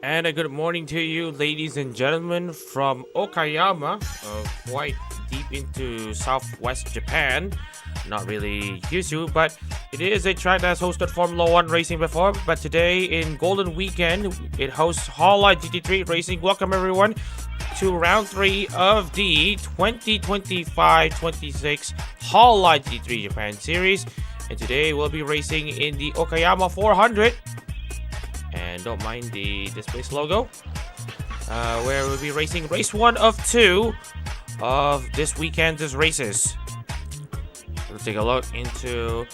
And a good morning to you, ladies and gentlemen, from Okayama, quite deep into southwest Japan. Not really Kyushu, but it is a track that has hosted Formula 1 racing before. But today, in Golden Weekend, it hosts Hololive GT3 racing. Welcome, everyone, to round 3 of the 2025-26 Hololive GT3 Japan Series. And today, we'll be racing in the Okayama 400. And don't mind the displaced logo, where we'll be racing race 1 of 2 of this weekend's races. Let's take a look into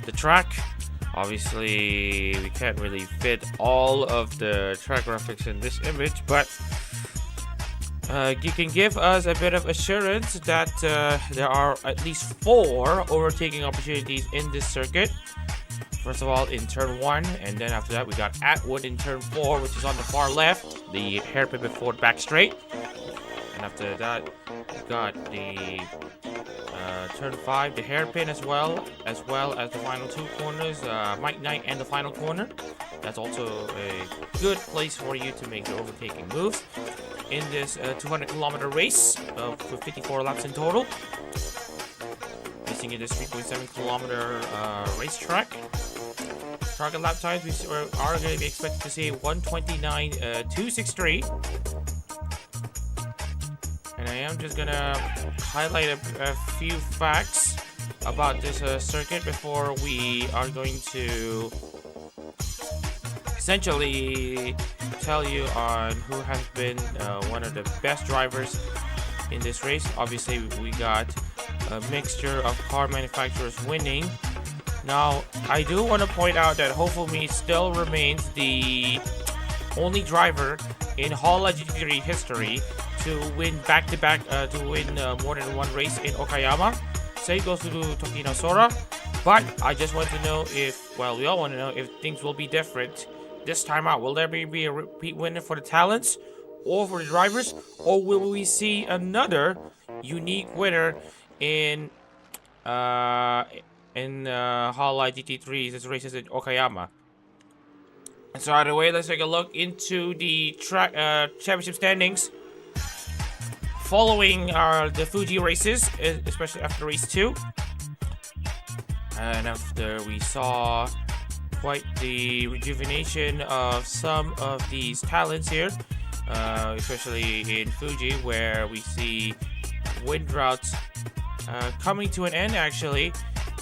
the track. Obviously, we can't really fit all of the track graphics in this image, but you can give us a bit of assurance that there are at least 4 overtaking opportunities in this circuit. First of all, in turn 1, and then after that, we got Atwood in turn 4, which is on the far left, the hairpin before back straight. And after that, we got the turn 5, the hairpin as well as the final 2 corners, Mike Knight and the final corner. That's also a good place for you to make your overtaking moves in this 200-kilometer race for 54 laps in total. Racing in this 3.7-kilometer racetrack. Target lap times, we are going to be expected to see 129.263. And I am just going to highlight a few facts about this circuit before we are going to essentially tell you on who has been one of the best drivers in this race. Obviously, we got a mixture of car manufacturers winning. Now, I do want to point out that Chemflummi still remains the only driver in Hololive GT3 history to win back-to-back, to win more than one race in Okayama. Same goes to Tokino Sora. But I just want to know if, well, we all want to know if things will be different this time out. Will there be a repeat winner for the talents or for the drivers? Or will we see another unique winner in Hololive GT3's races in Okayama? And so either way, let's take a look into the track championship standings following the Fuji races, especially after race 2. And after we saw quite the rejuvenation of some of these talents here, especially in Fuji, where we see wind droughts coming to an end, actually,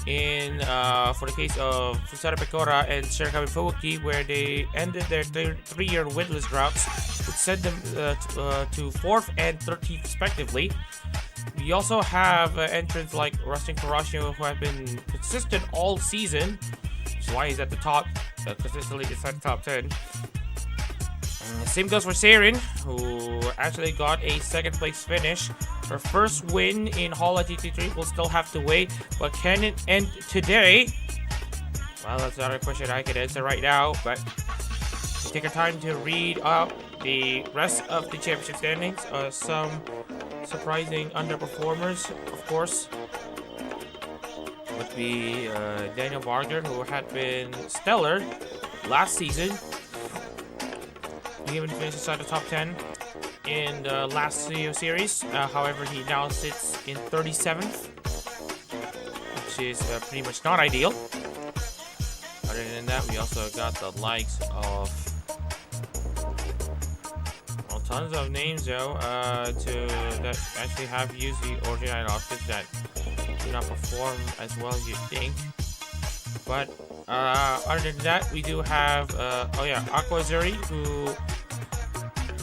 in for the case of Fusara Pecora and Shirakawa Fuuki, where they ended their 3-year windless droughts, which sent them to 4th and 13th respectively. We also have entrants like Rustin Karashio, who have been consistent all season, which is why he's at the top, consistently inside the top 10. Same goes for Seirin, who actually got a 2nd place finish. Her first win in Hololive GT3 will still have to wait, but can it end today? Well, that's not a question I can answer right now, but take our time to read up the rest of the championship standings. Some surprising underperformers, of course, would be Daniel Barger, who had been stellar last season. He even finished inside the top 10 in the last CEO series. However, he now sits in 37th, which is pretty much not ideal. Other than that, we also got the likes of, well, tons of names though, that actually have used the original outfits that do not perform as well as you think. But other than that, we do have Aquazuri, who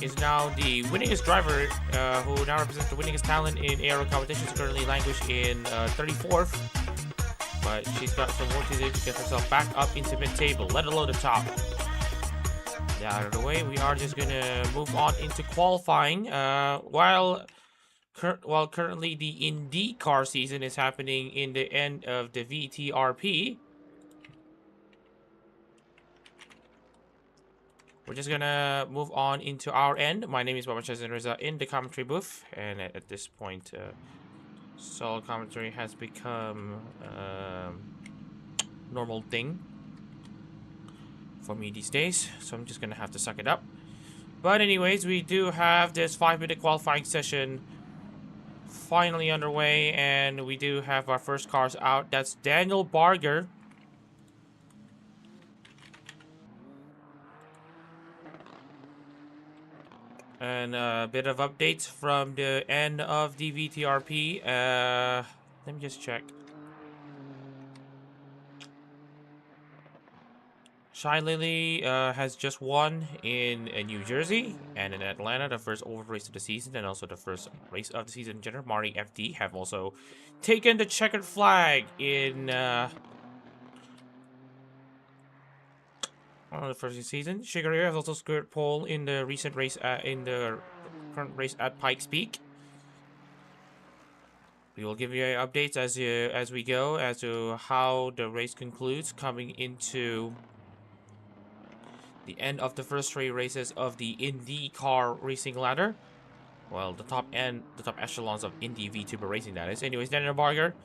is now the winningest driver, who now represents the winningest talent in aero competitions, currently languished in 34th. But she's got some work to do to get herself back up into mid-table, let alone the top. Yeah, out of the way, we are just gonna move on into qualifying. While currently the IndyCar season is happening in the end of the VTRP, we're just gonna move on into our end. My name is Baba Chazin Reza in the commentary booth, and at this point, solo commentary has become normal thing for me these days, so I'm just gonna have to suck it up. But anyways, we do have this 5-minute qualifying session finally underway, and we do have our first cars out. That's Daniel Barger. And a bit of updates from the end of the VTRP. Let me just check. Shy Lily has just won in New Jersey and in Atlanta, the first oval race of the season, and also the first race of the season in general. Mari FD have also taken the checkered flag in on the first season. Shigeru has also scored pole in the recent race in the current race at Pikes Peak. We will give you updates as we go as to how the race concludes, coming into the end of the first 3 races of the Indy car racing ladder. Well, the top echelons of Indy VTuber racing, that is. Anyways, Daniel Barger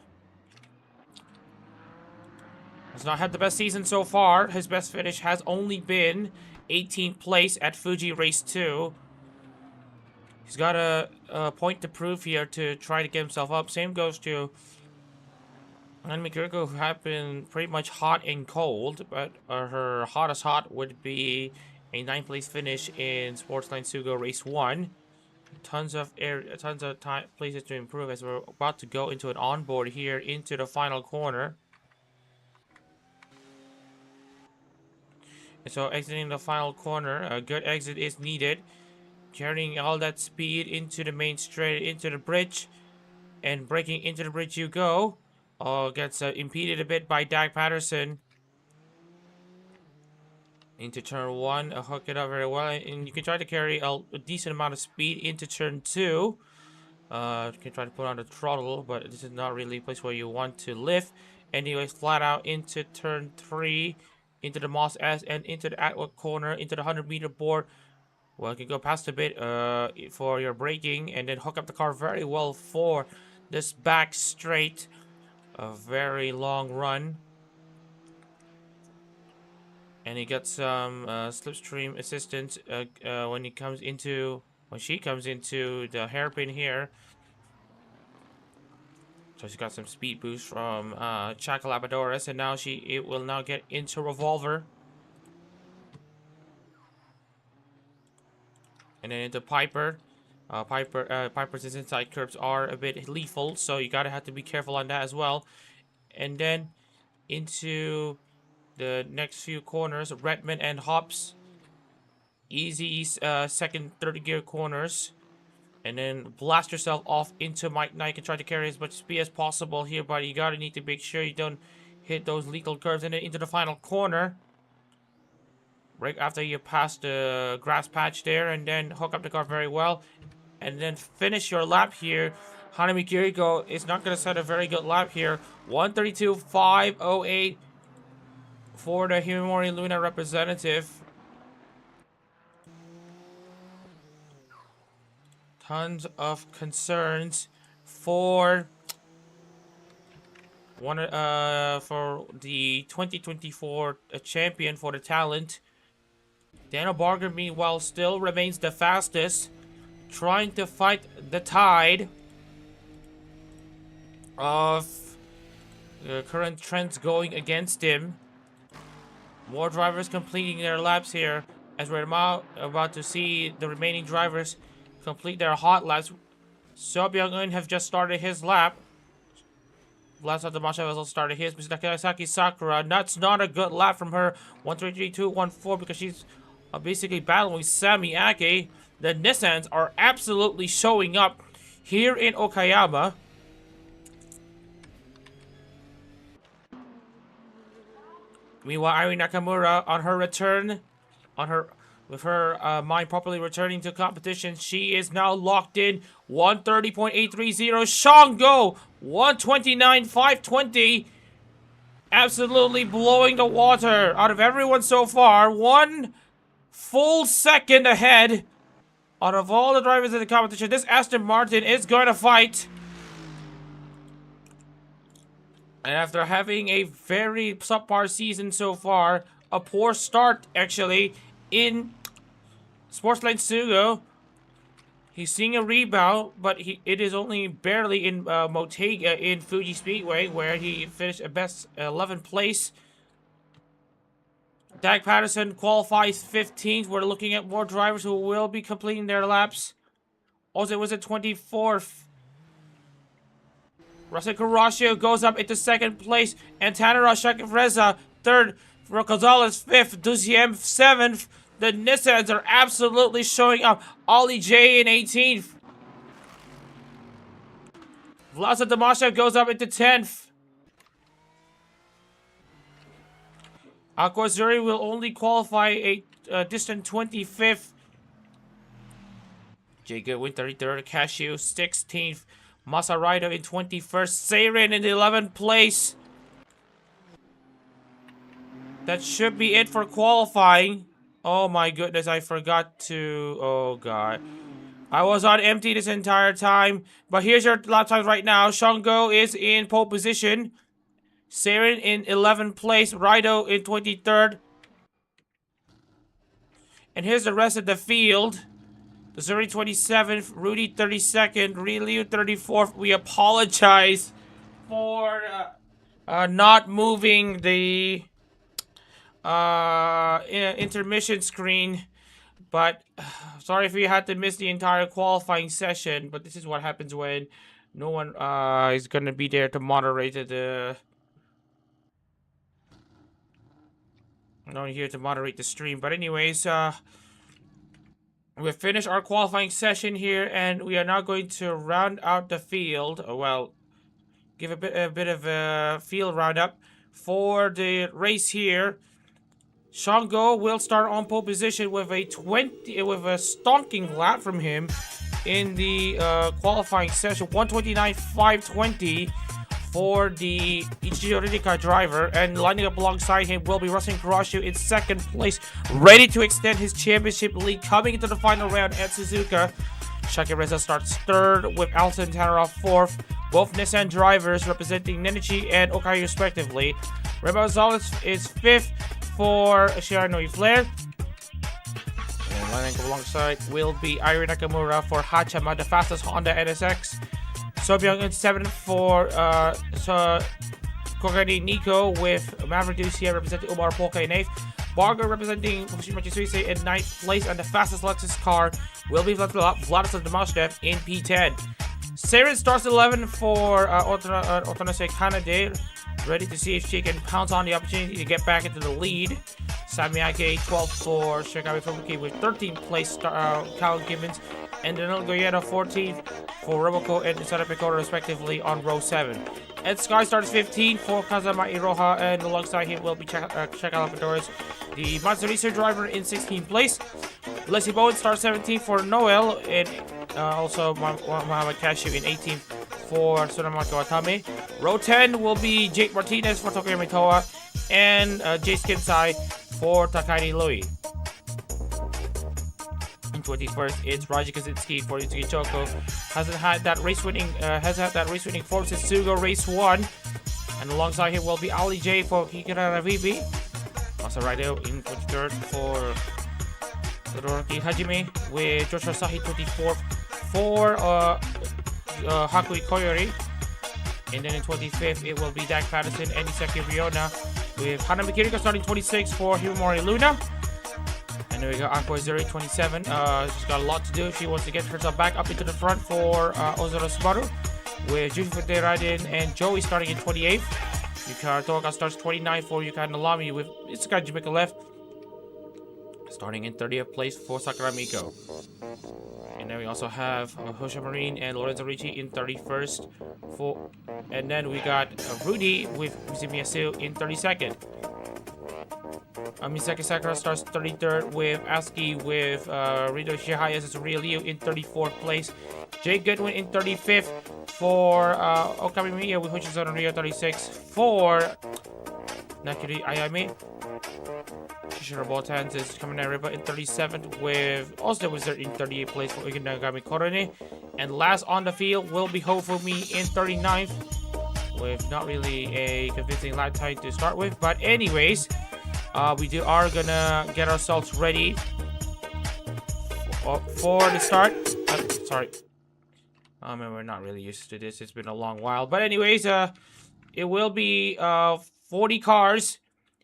has not had the best season so far. His best finish has only been 18th place at Fuji Race 2. He's got a point to prove here to try to get himself up. Same goes to Anime Kiriko, who have been pretty much hot and cold, but her hottest hot would be a 9th place finish in Sportsline Sugo Race 1. Tons of places to improve as we're about to go into an onboard here into the final corner. And so exiting the final corner, a good exit is needed. Carrying all that speed into the main straight, into the bridge, and breaking into the bridge you go. Gets impeded a bit by Dag Patterson. Into turn 1, hook it up very well, and you can try to carry a decent amount of speed into turn 2. You can try to put on the throttle, but this is not really a place where you want to lift. Anyways, flat out into turn 3, into the Moss S, and into the Atwood corner, into the 100-meter board. Well, you can go past a bit for your braking, and then hook up the car very well for this back straight. A very long run. And he got some slipstream assistance when she comes into the hairpin here. So she got some speed boost from Chaka Labradorus, and now it will now get into Revolver. And then into Piper. Piper's inside curves are a bit lethal, so you gotta have to be careful on that as well. And then into the next few corners, Redmond and Hops. Easy second, third gear corners. And then blast yourself off into Mike Knight and try to carry as much speed as possible here, but you gotta need to make sure you don't hit those lethal curves. And then into the final corner. Right after you pass the grass patch there, and then hook up the car very well. And then finish your lap here. Hanami Kiriko is not going to set a very good lap here. 132.508 for the Himamori Luna representative. Tons of concerns for the 2024 champion for the talent. Daniel Barger, meanwhile, still remains the fastest, trying to fight the tide of the current trends going against him. More drivers completing their laps here, as we're about to see the remaining drivers complete their hot laps. So Byung-eun have just started his lap. Last of the Masha has also started his. Mr. Takasaki Sakura, that's not a good lap from her. 133.214 because she's basically battling Sami Ake. The Nissans are absolutely showing up here in Okayama. Meanwhile, Ari Nakamura on her return, with her mind properly returning to competition, she is now locked in. 130.830. Shango 129.520. Absolutely blowing the water out of everyone so far. 1 full second ahead out of all the drivers in the competition. This Aston Martin is going to fight. And after having a very subpar season so far, a poor start actually in Sportsline Sugo. He's seeing a rebound, but it is only barely in Motega in Fuji Speedway, where he finished a best 11th place. Dak Patterson qualifies 15th. We're looking at more drivers who will be completing their laps. Also, it was at 24th. Russell Carrasco goes up into 2nd place. And Tanner Reza 3rd. Gonzalez 5th. Deuxième 7th. The Nissans are absolutely showing up. Ollie J in 18th. Vlasa Damasha goes up into 10th. Aquazuri will only qualify a distant 25th. Jay Goodwin 33rd. Cashew 16th. Masaraido in 21st. Seirin in 11th place. That should be it for qualifying. Oh my goodness, I forgot to... Oh god. I was on empty this entire time. But here's your lap times right now. Shango is in pole position. Seirin in 11th place. Raido in 23rd. And here's the rest of the field. Missouri 27th. Rudy 32nd. Riliu 34th. We apologize for not moving the... intermission screen, but sorry if you had to miss the entire qualifying session, but this is what happens when no one is gonna be there to moderate the no one here to moderate the stream. But anyways, we've finished our qualifying session here, and we are now going to round out the field. Well, give a bit of a field roundup for the race here. Shango will start on pole position with a stonking lap from him in the qualifying session. 129.520 for the Ichiro Ridika driver, and lining up alongside him will be Russell Kurashu in 2nd place, ready to extend his championship lead coming into the final round at Suzuka. Shaki Reza starts 3rd with Alton Tanneroff 4th. Both Nissan drivers representing Nenichi and Okai respectively. Reba Gonzalez is 5th for Shirano Flair. And lining up alongside will be Irie Nakamura for Hachama, the fastest Honda NSX. Sobyung in 7th for Kokani Nico with Maverick Ducia representing Umar Polka in 8th. Barger representing Fukushima Suisse in 9th place, and the fastest Lexus car will be Vladislav Demashnev in P10. Seirin starts 11th for Otonose Kanade, ready to see if she can pounce on the opportunity to get back into the lead. Samiake 12th for Shikami Fubuki with 13th place Kyle Gibbons, and Danilo Goyeta 14th for Roboco and Isara Picoro respectively on row 7. Ed Sky starts 15th for Kazama Iroha, and alongside him will be Chakalapadores, the Mazda Racer driver in 16th place. Leslie Bowen starts 17th for Noel, and also Mohamed Cashew in 18th for Tsunamaki Watame. Row 10 will be Jake Martinez for Tokyo Mitoa, and Jay Skinsai for Takaini Lui. In 21st, it's Raji Kaczynski for Yusuke Choko. Hasn't had that race-winning form since Sugo Race 1. And alongside him will be Ali J for Hikara Vibi. Also Raido in 23rd for Todoroki Hajime, with Joshua Sahi 24th for Hakui Koyori. And then in 25th, it will be Dak Patterson and Isaki Riona, with Hanami Kiriko starting 26th for Himomori Luna. And then we got Aqua Zuri 27. She's got a lot to do. She wants to get herself back up into the front for Ozoro Subaru, with Jujufute Raiden and Joey starting in 28th. Yukara Toka starts 29th for Yukara Nalami, with Itsuka Jimika left, starting in 30th place for Sakura Miko. And then we also have Hosha Marine and Lorenzo Ricci in 31st for, and then we got Rudy with Mizumiyasu in 32nd. Misaki Sakura starts 33rd with Aski, with Rido Shihaya as Ryu in 34th place. Jake Goodwin in 35th for Okami Miya, with Hoshizano Rio 36th for Nakiri Ayame. Shishiro Botans is coming out Riba in 37th, with also Wizard in 38th place for Ikinagami Korone. And last on the field will be Hofumi in 39th, with not really a convincing lap time to start with. But anyways, we are gonna get ourselves ready for the start. Sorry. I mean, we're not really used to this. It's been a long while. But anyways, it will be 40 cars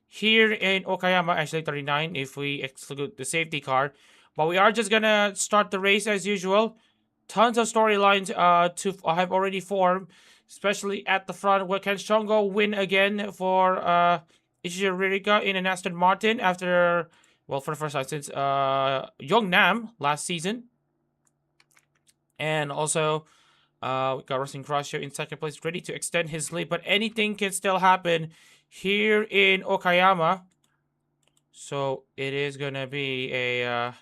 here in Okayama. Actually, 39 if we exclude the safety car. But we are just gonna start the race as usual. Tons of storylines to have already formed, especially at the front. Where can Shongo win again for Ishirika in an Aston Martin after, well, for the first time since Yongnam last season. And also, we got Racing Crusher in second place, ready to extend his lead. But anything can still happen here in Okayama. So it is going to be a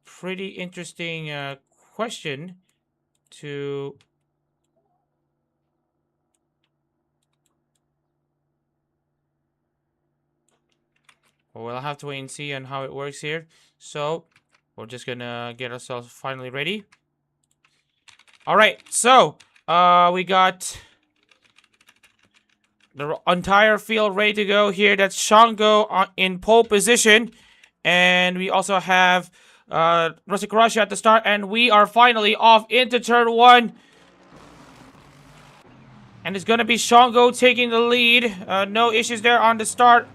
pretty interesting question to... Well, we'll have to wait and see on how it works here. So, we're just going to get ourselves finally ready. Alright, so, we got the entire field ready to go here. That's Shango in pole position. And we also have Rosicarashi at the start. And we are finally off into turn 1. And it's going to be Shango taking the lead. No issues there on the start.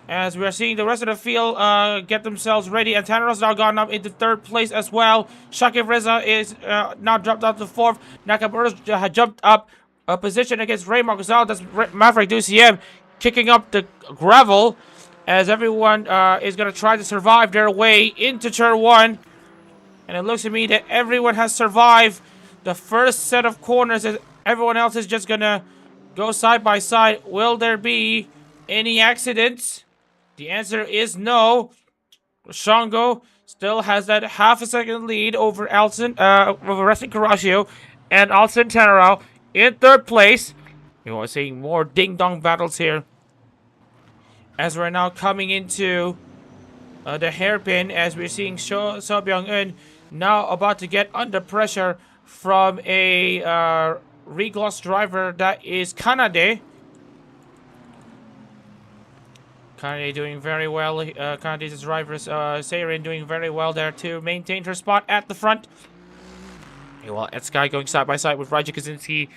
As we are seeing the rest of the field get themselves ready. And Tanaro's now gone up into third place as well. Shakib Reza is now dropped out to fourth. Nakamura's jumped up a position against Ray Marcosal. That's Maverick DCM kicking up the gravel. As everyone is going to try to survive their way into turn 1. And it looks to me that everyone has survived the first set of corners. As everyone else is just going to go side by side. Will there be any accidents? The answer is no. Shango still has that half a second lead over over Racing Caraccio and Alcin Tanaro in third place. You are seeing more ding-dong battles here. As we're now coming into the hairpin, as we're seeing So Byung-eun now about to get under pressure from a Regloss driver that is Kanade. Kanade doing very well. Kanade's driver, Seirin, doing very well there to maintain her spot at the front. Well, Sky going side by side with Raja Kaczynski.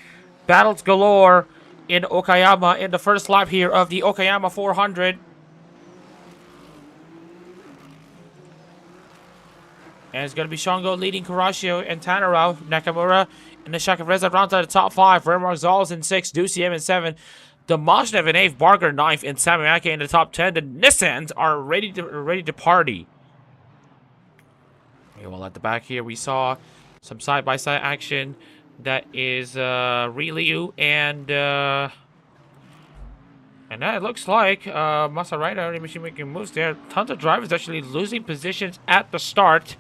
Battles galore in Okayama in the first lap here of the Okayama 400. And it's going to be Shango leading Karashio and Tanaro. Nakamura and the Shaka Reza rounds out the top 5. Remar Zal's in 6. Duciem in 7. The Mashnev and Ave, Barger 9th, and Samyake in the top 10. The Nissans are ready to party. Okay, well, at the back here, we saw some side-by-side action. That is Ryu and that it looks like Masarita already making moves there. Tons of drivers actually losing positions at the start.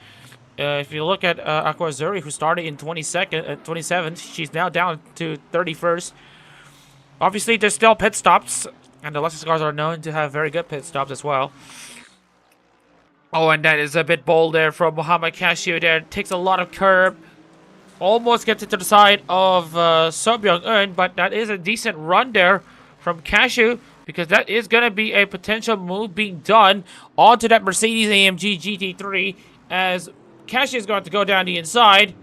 If you look at Aqua Zuri, who started in 27th, she's now down to 31st. Obviously, there's still pit stops, and the Lexus cars are known to have very good pit stops as well. Oh, and that is a bit bold there from Muhammad Cashew there. Takes a lot of curb. Almost gets it to the side of So Byung-eun, but that is a decent run there from Cashew, because that is going to be a potential move being done onto that Mercedes-AMG GT3, as Cashew is going to go down the inside.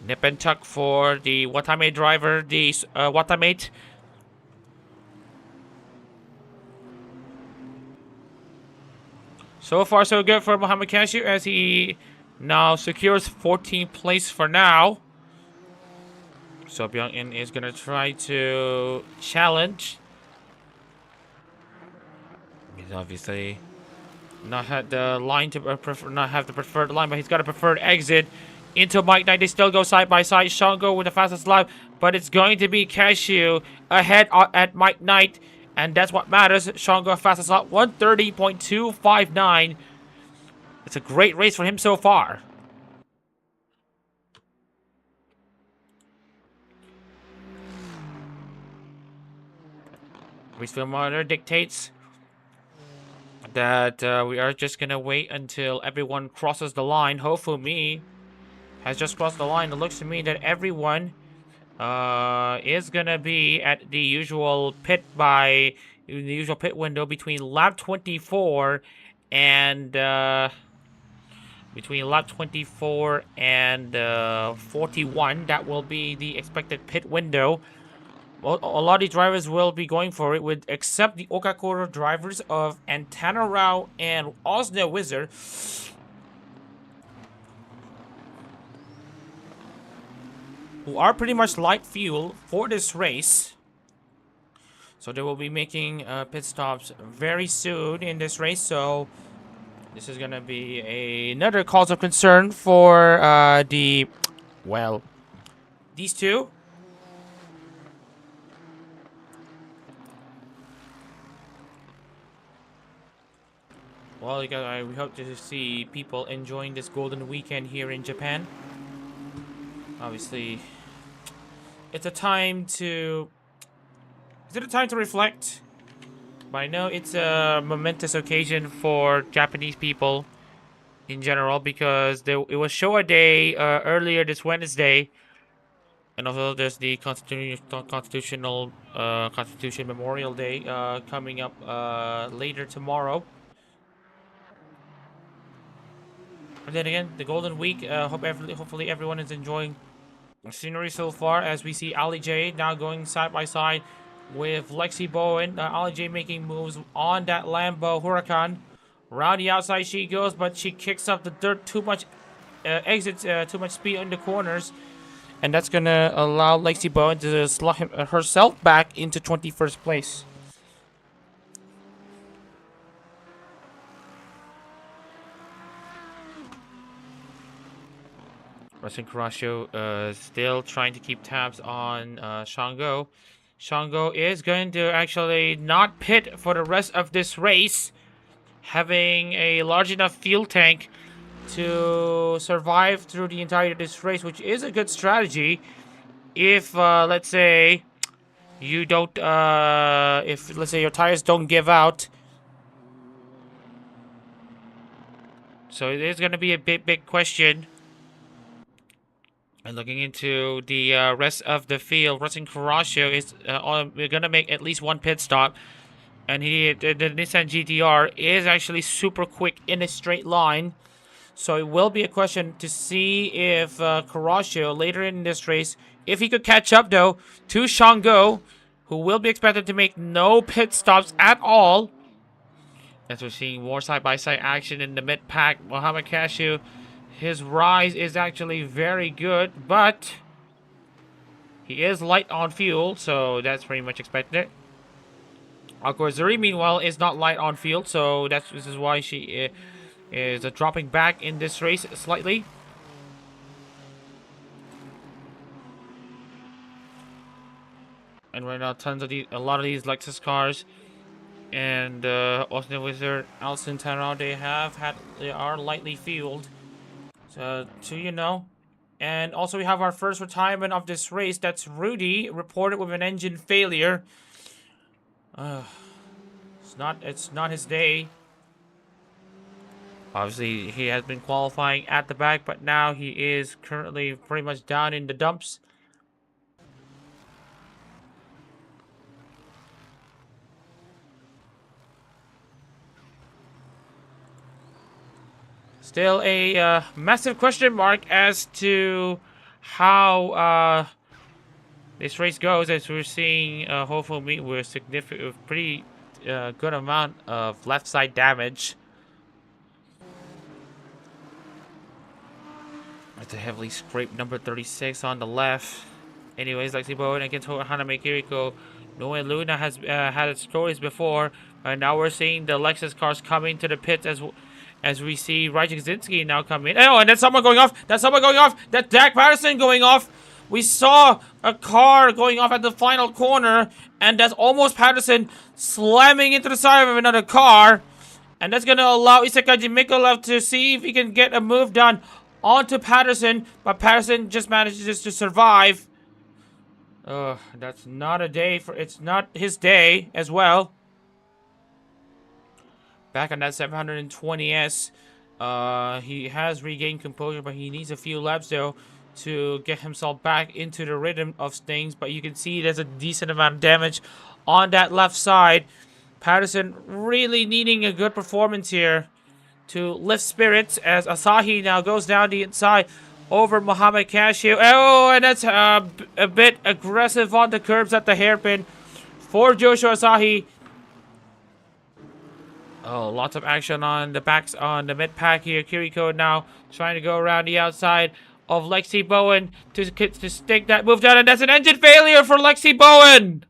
Nip and tuck for the Watame driver, the Watamate. So far, so good for Muhammad Cashew, as he now secures 14th place for now. So Byung-in is going to try to challenge. He's obviously not had the line to not have the preferred line, but he's got a preferred exit into Mike Knight. They still go side by side. Shango with the fastest lap, but it's going to be Cashew ahead at Mike Knight, and that's what matters. Shango fastest lap, 1:30.259. It's a great race for him so far. Race film monitor dictates that we are just gonna wait until everyone crosses the line. Hofumi has just crossed the line. It looks to me that everyone is gonna be at the usual pit by in the usual pit window between lap 24 and 41. That will be the expected pit window. Well, a lot of these drivers will be going for it, with except the Okakuro drivers of Antenna Rao and Osna Wizard. Who are pretty much light fuel for this race. So they will be making pit stops very soon in this race. So this is going to be another cause of concern for these two. Well, we hope to see people enjoying this golden weekend here in Japan. Obviously, it's a time to... Is it a time to reflect? But I know it's a momentous occasion for Japanese people in general, because it was Showa Day earlier this Wednesday. And also there's the Constitution Memorial Day coming up later tomorrow. And then again, the Golden Week. Hopefully everyone is enjoying the scenery so far, as we see Ali J now going side by side with Lexi Bowen. Ali J making moves on that Lambo Huracan. Around the outside she goes, but she kicks up the dirt too much, exits too much speed in the corners. And that's going to allow Lexi Bowen to slot herself back into 21st place. Russian Karasho still trying to keep tabs on Shango. Shango is going to actually not pit for the rest of this race, having a large enough fuel tank to survive through the entirety of this race, which is a good strategy if, let's say, you don't, if, let's say, your tires don't give out. So it is going to be a big question. And looking into the rest of the field, Russian Karasho is we're going to make at least one pit stop. And the Nissan GTR is actually super quick in a straight line. So it will be a question to see if Karasho later in this race, if he could catch up though to Shango, who will be expected to make no pit stops at all. As we're seeing more side-by-side action in the mid-pack, Mohamed Cashew, his rise is actually very good, but he is light on fuel, so that's pretty much expected. Zuri, meanwhile, is not light on fuel, so this is why she is dropping back in this race slightly. And right now, a lot of these Lexus cars and Austin Wizard, Alston Tanaro, they are lightly fueled. So, and also we have our first retirement of this race. That's Rudy, reported with an engine failure. It's not his day. Obviously, he has been qualifying at the back, but now he is currently pretty much down in the dumps. Still a massive question mark as to how this race goes, as we're seeing hopefully with pretty good amount of left side damage. It's a heavily scraped number 36 on the left. Anyways, Lexi Bowen against Haname Kiriko. Noe Luna has had stories before, and now we're seeing the Lexus cars coming to the pits as we see Rajik Zinski now come in. Oh, and that's someone going off. That's someone going off. That's Dak Patterson going off. We saw a car going off at the final corner, and that's almost Patterson slamming into the side of another car. And that's going to allow Isekaji Mikolev to see if he can get a move done onto Patterson, but Patterson just manages to survive. That's not a day for... It's not his day as well. Back on that 720S. He has regained composure, but he needs a few laps though to get himself back into the rhythm of things. But you can see there's a decent amount of damage on that left side. Patterson really needing a good performance here to lift spirits as Asahi now goes down the inside over Muhammad Cashew. Oh, and that's a bit aggressive on the curbs at the hairpin for Joshua Asahi. Oh, lots of action on the backs on the mid pack here. Kiriko now trying to go around the outside of Lexi Bowen to stick that move down, and that's an engine failure for Lexi Bowen.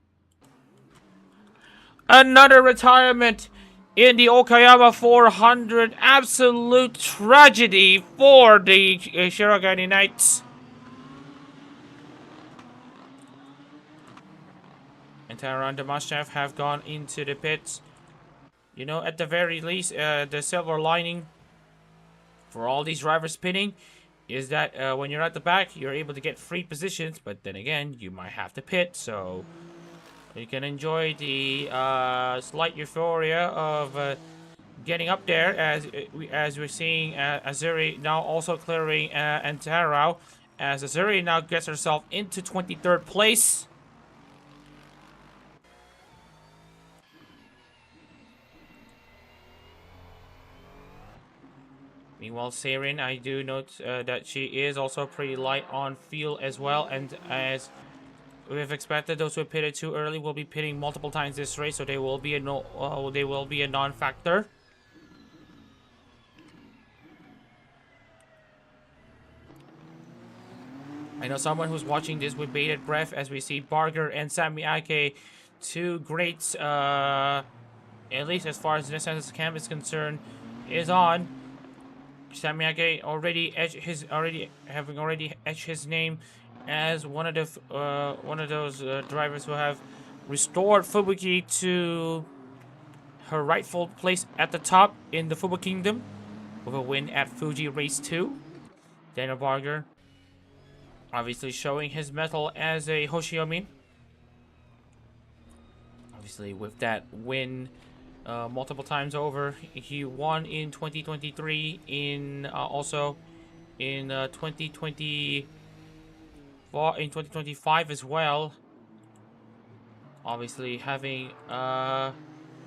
Another retirement in the Okayama 400. Absolute tragedy for the Shirogane Knights. And Tara and Damashchev have gone into the pits. You know, at the very least, the silver lining for all these drivers pinning is that when you're at the back, you're able to get free positions. But then again, you might have to pit, so you can enjoy the slight euphoria of getting up there as we're seeing Azuri now also clearing Antaro, as Azuri now gets herself into 23rd place. Meanwhile, Seirin, I do note that she is also pretty light on fuel as well, and as we've expected, those who pitted too early will be pitting multiple times this race, so they will be a non-factor. I know someone who's watching this with bated breath as we see Barger and Sami Ake, two greats, at least as far as Nissan's camp is concerned, is on. Sami Ake already etched his name as one of those drivers who have restored Fubuki to her rightful place at the top in the Fubu Kingdom with a win at Fuji Race 2. Daniel Barger obviously showing his mettle as a Hoshiomin. Obviously with that win multiple times over, he won in 2023, also in 2025 as well. Obviously having a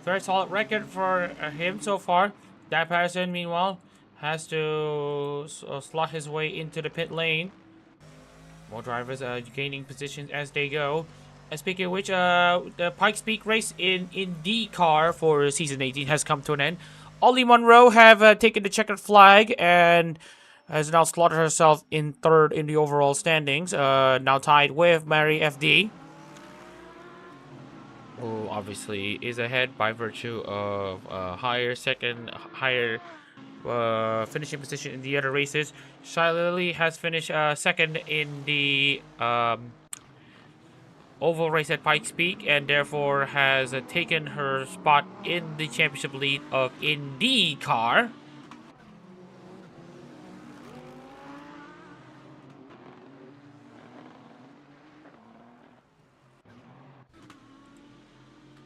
very solid record for him so far. Dad Patterson, meanwhile, has to slot his way into the pit lane. More drivers gaining positions as they go. And speaking of which, the Pikes Peak race in IndyCar for season 18 has come to an end. Ollie Monroe have taken the checkered flag and has now slotted herself in 3rd in the overall standings. Now tied with Mary FD, who obviously is ahead by virtue of higher finishing position in the other races. Shai Lily has finished 2nd in the oval race at Pikes Peak, and therefore has taken her spot in the championship lead of IndyCar.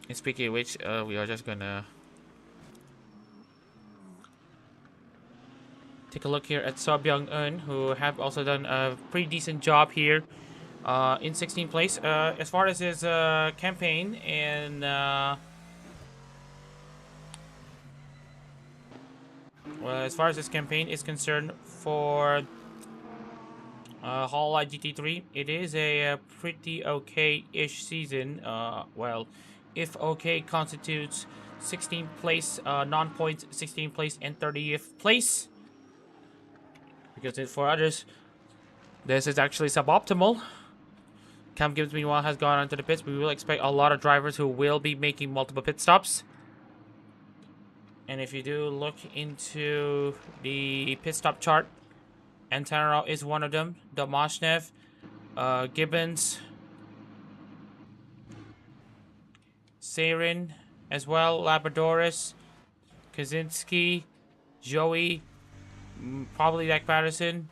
And speaking of which, we are just gonna take a look here at Seo Byung-eun, who have also done a pretty decent job here in 16th place. As far as his campaign, and as far as his campaign is concerned for Hololive GT3, it is a pretty okay-ish season. Well, if okay constitutes 16th place, non-points 16th place, and 30th place. Because for others, this is actually suboptimal. Cam Gibbs, meanwhile, has gone onto the pits. We will expect a lot of drivers who will be making multiple pit stops. And if you do look into the pit stop chart, Antaro is one of them. Domashnev, Gibbons, Seirin as well, Labradoris, Kaczynski, Joey, probably Dak Patterson,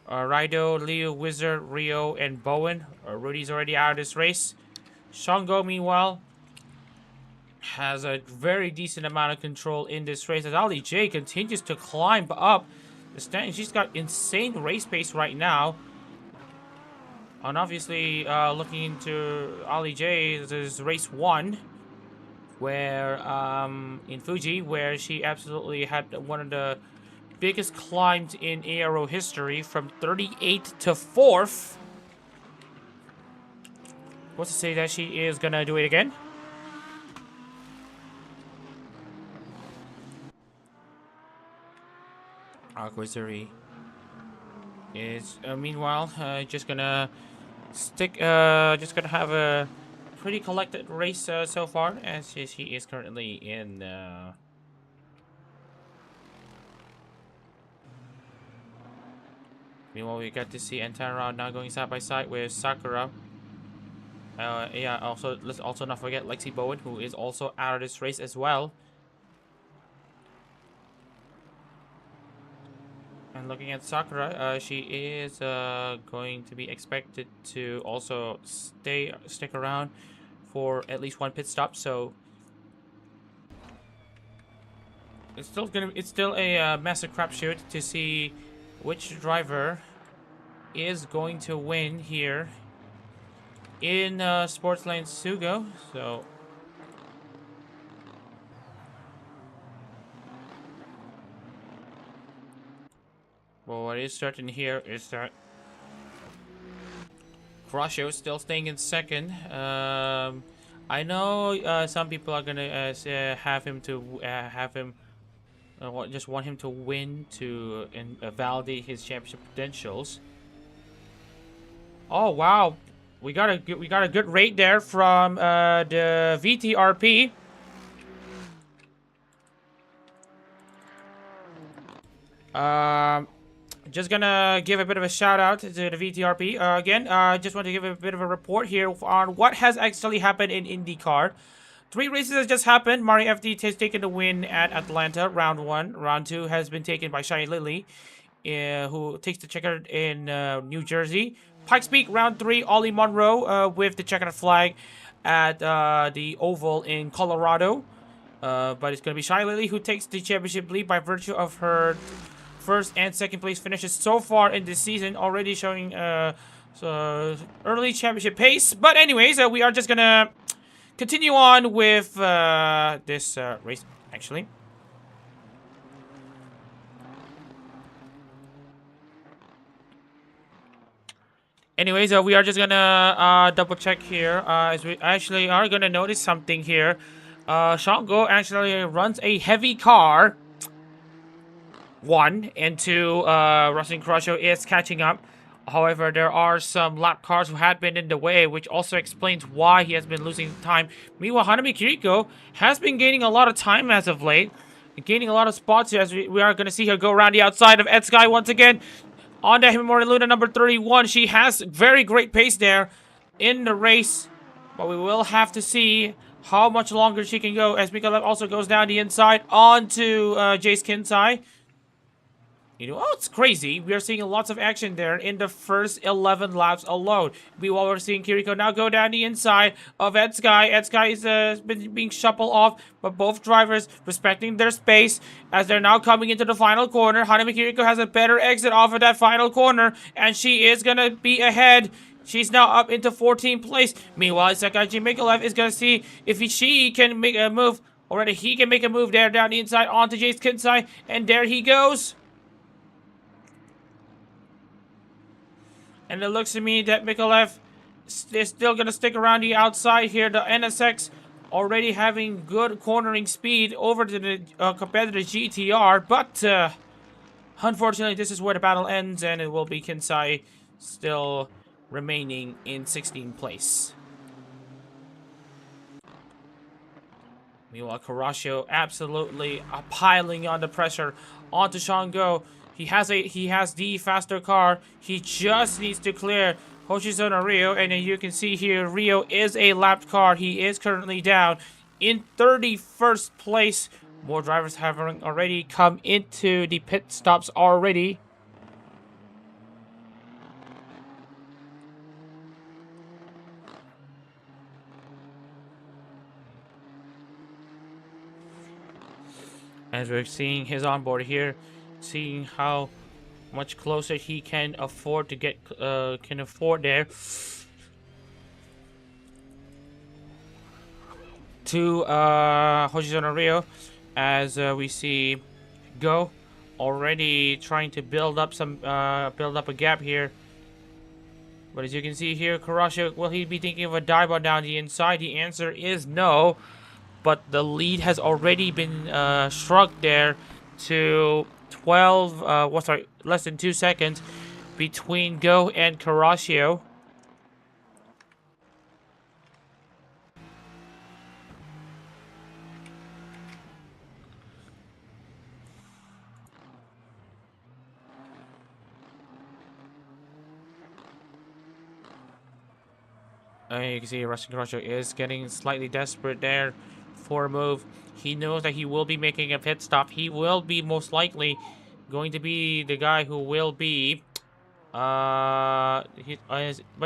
Rido, Leo, Wizard, Rio, and Bowen. Rudy's already out of this race. Shango, meanwhile, has a very decent amount of control in this race as Ali J continues to climb up the standings. She's got insane race pace right now. And obviously, looking into Ali J, this is race 1. where in Fuji, where she absolutely had one of the biggest climbs in aero history, from 38th to 4th. What's to say that she is gonna do it again? Aquazuri is meanwhile just gonna have a pretty collected race so far, as she is currently in meanwhile we got to see entire round now going side by side with Sakura. Yeah, also let's also not forget Lexi Bowen, who is also out of this race as well. And looking at Sakura, she is going to be expected to also stick around for at least one pit stop. So it's still a massive crapshoot to see which driver is going to win here in Sportslane Sugo. So well, what is certain here is that Crusher is still staying in second. I know some people are gonna have him just want him to win to validate his championship credentials. Oh wow, we got a good rate there from the VTRP. Just gonna give a bit of a shout out to the VTRP. Again, just want to give a bit of a report here on what has actually happened in IndyCar. 3 races has just happened. Mari FD has taken the win at Atlanta, round 1. Round 2 has been taken by Shai Lily, who takes the checkered in New Jersey. Pikes Peak, round 3, Ollie Monroe with the checkered flag at the Oval in Colorado. But it's going to be Shai Lily who takes the championship lead by virtue of her first and second place finishes so far in this season, already showing early championship pace. But anyways, we are just gonna continue on with this race, actually. Anyways, we are just gonna double check here, as we actually are gonna notice something here. Shango actually runs a heavy car. 1 and 2, Russell Crusher is catching up. However, there are some lap cars who had been in the way, which also explains why he has been losing time. Meanwhile, Hanami Kiriko has been gaining a lot of time as of late, gaining a lot of spots here, as we are going to see her go around the outside of Ed Sky once again. Honda Himimori Luna number 31. She has very great pace there in the race, but we will have to see how much longer she can go, as Mika also goes down the inside onto Jace Kinsai. You know, oh, it's crazy. We are seeing lots of action there in the first 11 laps alone. Meanwhile, we're seeing Kiriko now go down the inside of Ed Sky. Ed Sky is being shuffled off, but both drivers respecting their space as they're now coming into the final corner. Hanami Kiriko has a better exit off of that final corner, and she is going to be ahead. She's now up into 14th place. Meanwhile, Sakaji Mikolev is going to see if she can make a move. Already, he can make a move there down the inside onto Jace Kinsai, and there he goes. And it looks to me that Mikolev is still going to stick around the outside here. The NSX already having good cornering speed over to the compared to the GTR. But unfortunately, this is where the battle ends, and it will be Kinsai still remaining in 16th place. Meanwhile, Karashio absolutely piling on the pressure onto Shango. He has the faster car. He just needs to clear Hoshizuna Rio, and then you can see here Rio is a lapped car. He is currently down in 31st place. More drivers have already come into the pit stops already. As we're seeing his onboard here, seeing how much closer he can afford to get to Hoshizuna Rio, as we see Go already trying to build up a gap here. But as you can see here, Kurashio, will he be thinking of a dive bar down the inside? The answer is no. But the lead has already been shrunk there to 12, less than 2 seconds between Go and Kurashio. You can see Russian Kurashio is getting slightly desperate there for a move. He knows that he will be making a pit stop. He will be most likely going to be the guy who will be but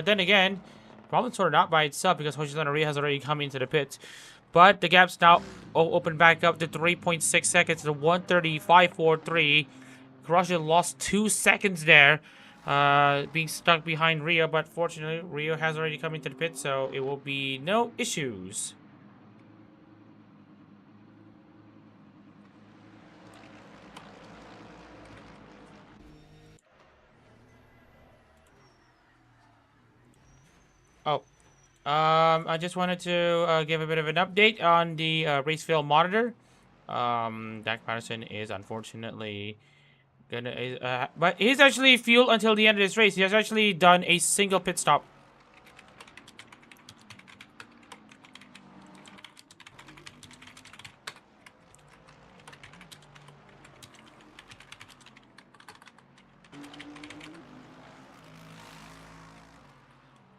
then again, problem sorted out by itself because Hoshizuna Rio has already come into the pit. But the gap's now open back up to 3.6 seconds to 1:35.43. Kurashio lost 2 seconds there, being stuck behind Rio, but fortunately Rio has already come into the pit, so it will be no issues. I just wanted to give a bit of an update on the race field monitor. Dak Patterson is unfortunately gonna, but he's actually fueled until the end of this race. He has actually done a single pit stop.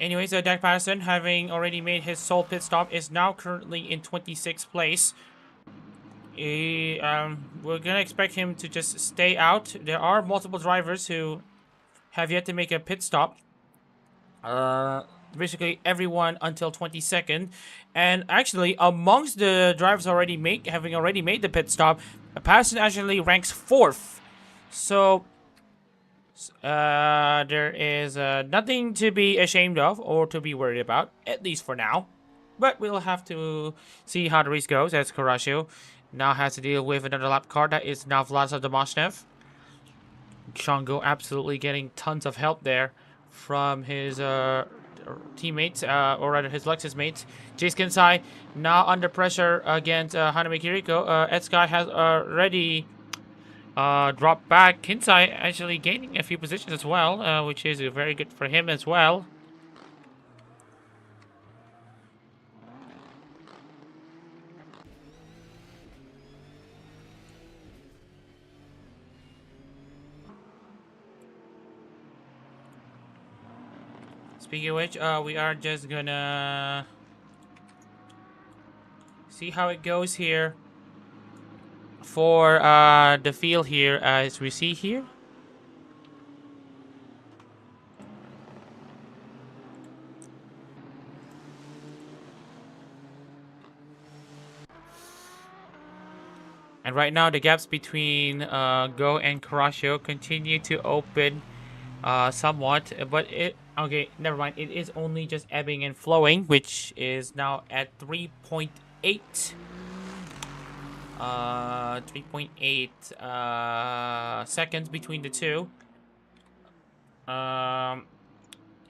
Anyways, Dak Patterson, having already made his sole pit stop, is now currently in 26th place. We're gonna expect him to just stay out. There are multiple drivers who have yet to make a pit stop. Basically everyone until 22nd. And actually, amongst the drivers having already made the pit stop, Patterson actually ranks 4th. So there is nothing to be ashamed of or to be worried about, at least for now. But we'll have to see how the race goes, as Kurashio now has to deal with another lap car. That is now Vladislav Domashnev. Shango absolutely getting tons of help there from his teammates, or rather his Lexus mates. Jace Kinsai now under pressure against Hanami Kiriko. Ed Sky has already dropped back. Kinsai actually gaining a few positions as well, which is very good for him as well. Speaking of which, we are just gonna see how it goes here for the field here, as we see here. And right now the gaps between Go and Kurashio continue to open somewhat, but okay, never mind. It is only just ebbing and flowing, which is now at 3.8. 3.8 seconds between the two.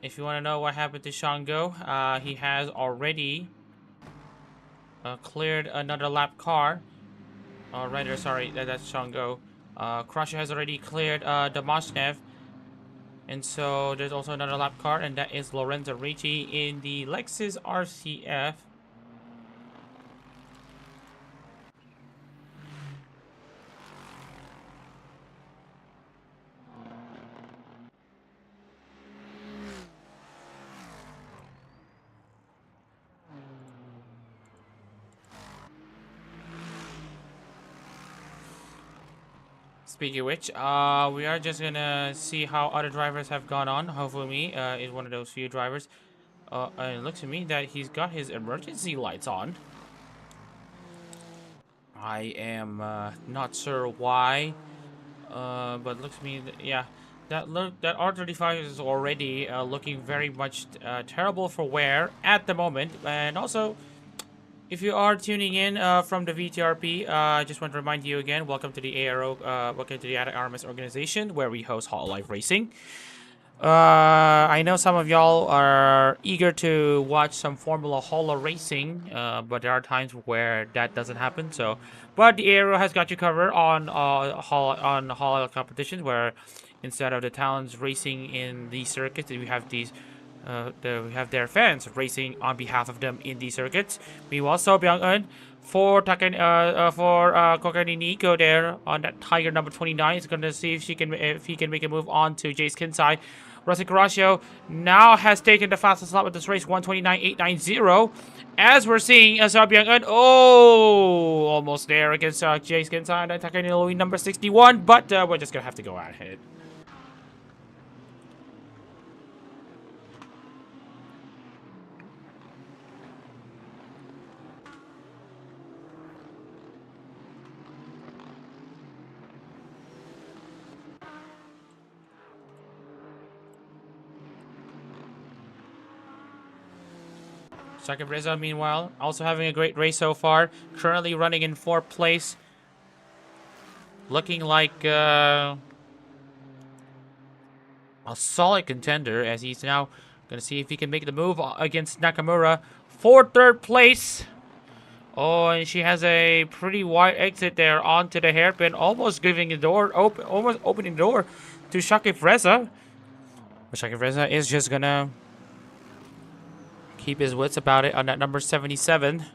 If you want to know what happened to Shango, he has already cleared another lap car. Rather, sorry, that's Shango. Kurashio has already cleared Domashnev. And so there's also another lap car, and that is Lorenzo Ricci in the Lexus RC-F. Speaking of which, we are just gonna see how other drivers have gone on. Hofumi is one of those few drivers. And it looks to me that he's got his emergency lights on. I am not sure why, but it looks to me that, yeah, that R35 is already looking very much terrible for wear at the moment. And also, If you are tuning in from the VTRP, I just want to remind you again, welcome to the welcome to the Adak-RMS organization where we host Hololive Racing. I know some of y'all are eager to watch some Formula Holo racing, but there are times where that doesn't happen. But the Aero has got you covered on Holo competitions, where instead of the talents racing in these circuits, we have these. We have their fans racing on behalf of them in these circuits. Meanwhile, So Byung-eun for Kokani Nico there on that Tiger number 29 is going to see if he can make a move on to Jace Kinsai. Russell Carrasco now has taken the fastest lap of this race, 1:29.890. As we're seeing So Byung-eun, almost there against Jace Kinsai and Takani Louis number 61, but we're just gonna have to go ahead. Shakib Reza, meanwhile, also having a great race so far. Currently running in 4th place. Looking like a solid contender, as he's now going to see if he can make the move against Nakamura for 3rd place. Oh, and she has a pretty wide exit there onto the hairpin, almost giving the door open, almost opening the door to Shakib Reza. But Shakib Reza is just going to keep his wits about it on that number 77.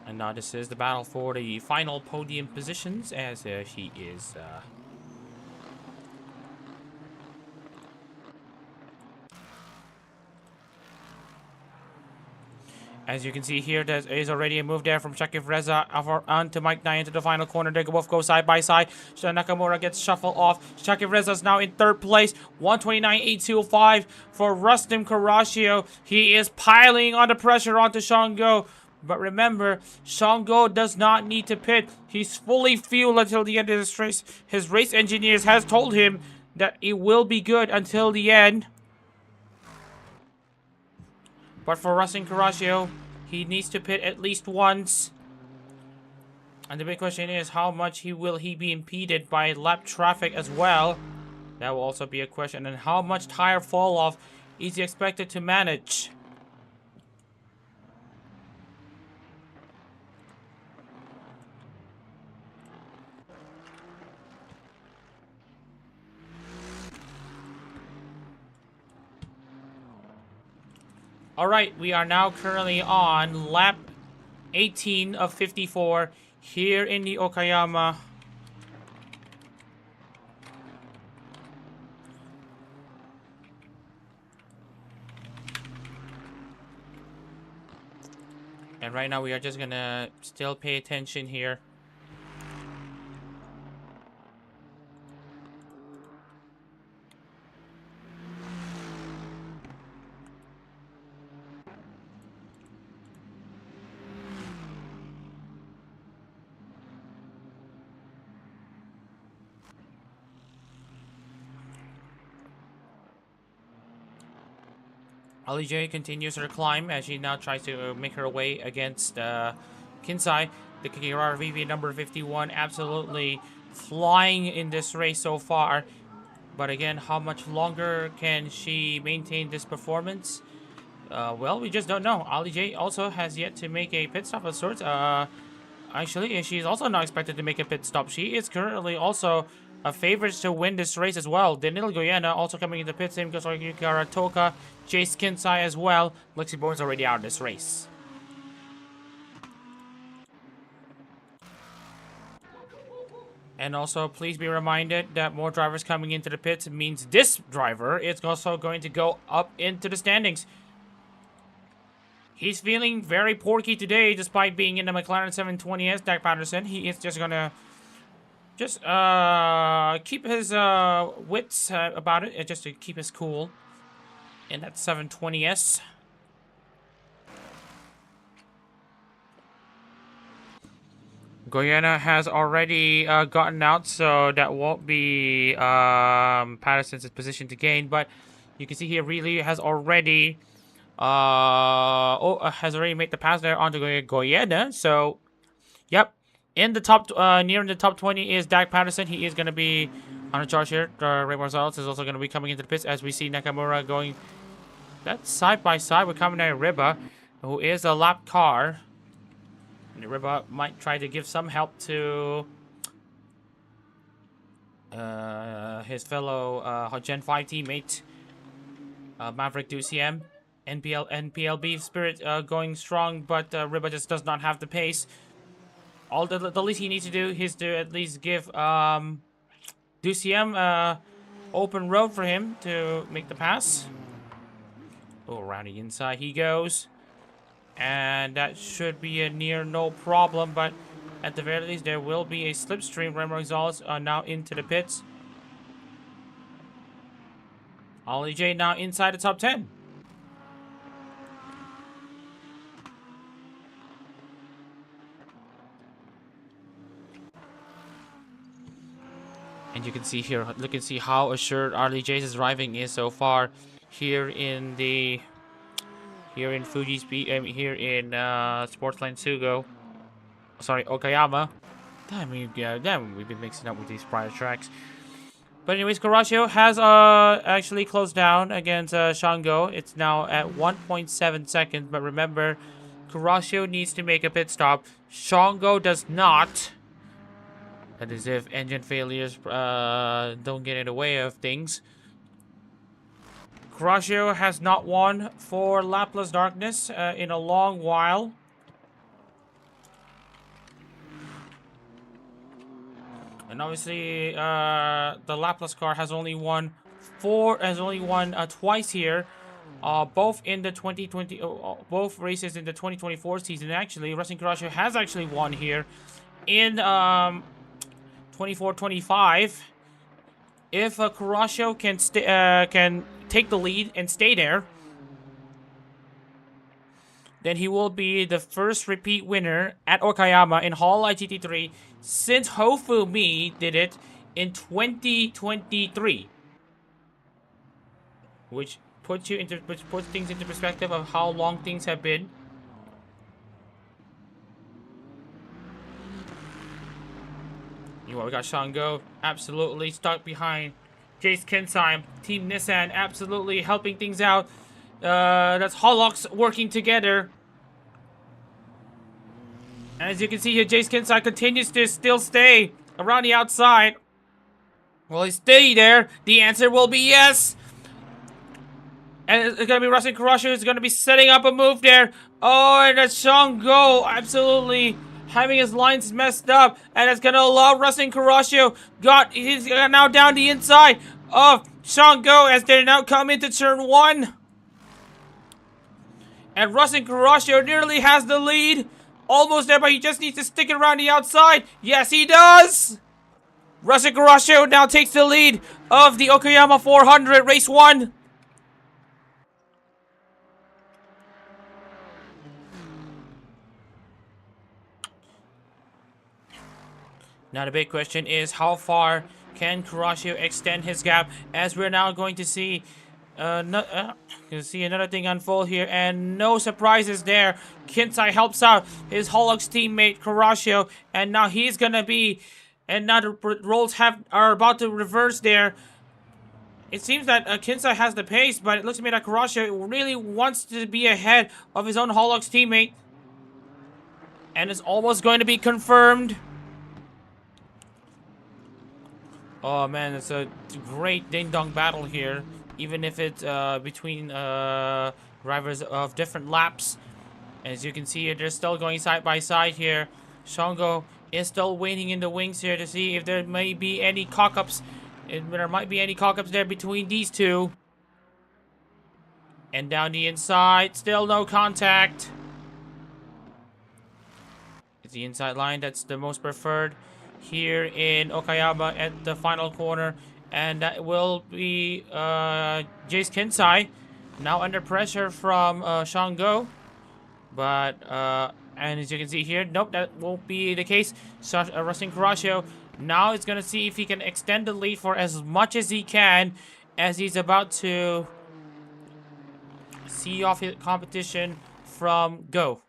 And now this is the battle for the final podium positions, as he is as you can see here, there is already a move there from Shakib Reza onto Mike Nye into the final corner. They both go side by side. Nakamura gets shuffled off. Shakib Reza is now in 3rd place. 1:29.825 for Rustam Carrasco. He is piling on the pressure onto Shango. But remember, Shango does not need to pit. He's fully fueled until the end of this race. His race engineers has told him that it will be good until the end. But for Rustam Carrasco, he needs to pit at least once. And the big question is, how much will he be impeded by lap traffic as well? That will also be a question. And how much tire fall off is he expected to manage? Alright, we are now currently on lap 18 of 54 here in the Okayama. And right now we are just gonna still pay attention here. Ali J continues her climb as she now tries to make her way against Kinsai. The Kirara VP number 51 absolutely flying in this race so far. But again, how much longer can she maintain this performance? Well, we just don't know. Ali J also has yet to make a pit stop of sorts. Actually, she's also not expected to make a pit stop. She is currently also a favorite to win this race as well. Danilo Goyena also coming into pit, same goes like Yukara Toka, Jace Kinsai as well. Lexi Bourne's already out of this race. And also, please be reminded that more drivers coming into the pits means this driver is also going to go up into the standings. He's feeling very porky today, despite being in the McLaren 720S, Dak Patterson. He is just gonna keep his wits about it, just to keep his cool in that 720S. Goyena has already gotten out, so that won't be Patterson's position to gain, but You can see here really has already made the pass there onto Goyeda. So, yep, in the top near in the top 20 is Dak Patterson. He is going to be on a charge here. Ray Gonzalez is also going to be coming into the pits as we see Nakamura going that side by side with Kaminari Riba, who is a lap car. And Riba might try to give some help to his fellow Gen 5 teammate Maverick DuCM. NPLB Spirit going strong, but Riba just does not have the pace. All the least he needs to do is to at least give DuCM open road for him to make the pass. Oh, around the inside he goes. And that should be a near no problem, but at the very least there will be a slipstream. Remo Gonzalez now into the pits. Ollie J now inside the top 10. And you can see here, look and see how assured Harley J's driving is so far here in Fuji Speed, here in Sportsline Sugo. Sorry, Okayama. Damn, we've been mixing up with these prior tracks. But anyways, Kurashio has actually closed down against Shango. It's now at 1.7 seconds. But remember, Kurashio needs to make a pit stop. Shango does not. That is if engine failures don't get in the way of things. Kurashio has not won for Lapless Darkness in a long while. And obviously, the Lapless car has only won twice here, both in the 2020, both races in the 2024 season. Actually, Racing Kurashio has actually won here in 24-25. If Kurashio can take the lead and stay there, then he will be the first repeat winner at Okayama in Hololive GT3 since Hofumi did it in 2023. Which puts things into perspective of how long things have been. You know, we got Shango absolutely stuck behind Jace Kensai. Team Nissan absolutely helping things out. That's Hololux working together. And as you can see here, Jace Kensai continues to still stay around the outside. Will he stay there? The answer will be yes. And it's going to be Racing Kurashio who's going to be setting up a move there. Oh, and that's Shango absolutely having his lines messed up. And it's going to allow Racing Kurashio. He's now down the inside of Shango as they now come into turn 1. And Racing Kurashio nearly has the lead. Almost there, but he just needs to stick it around the outside. Yes, he does. Racing Kurashio now takes the lead of the Okayama 400 Race 1. Now the big question is how far can Kurashio extend his gap, as we're now going to see another thing unfold here, and no surprises there. Kensai helps out his Hololux teammate Kurashio, and now he's gonna be, and now the roles are about to reverse there. It seems that Kensai has the pace, but it looks to me that Kurashio really wants to be ahead of his own Hololux teammate, and it's almost going to be confirmed. Oh man, it's a great ding-dong battle here. Even if it's between drivers of different laps. As you can see, they're still going side by side here. Shango is still waiting in the wings here to see if there may be any cock-ups. There might be any cock-ups there between these two. And down the inside, still no contact. It's the inside line that's the most preferred here in Okayama at the final corner. And that will be Jace Kensai, now under pressure from Shango. But, and as you can see here, nope, that won't be the case. Racing Kurashio now is going to see if he can extend the lead for as much as he can, as he's about to see off his competition from go.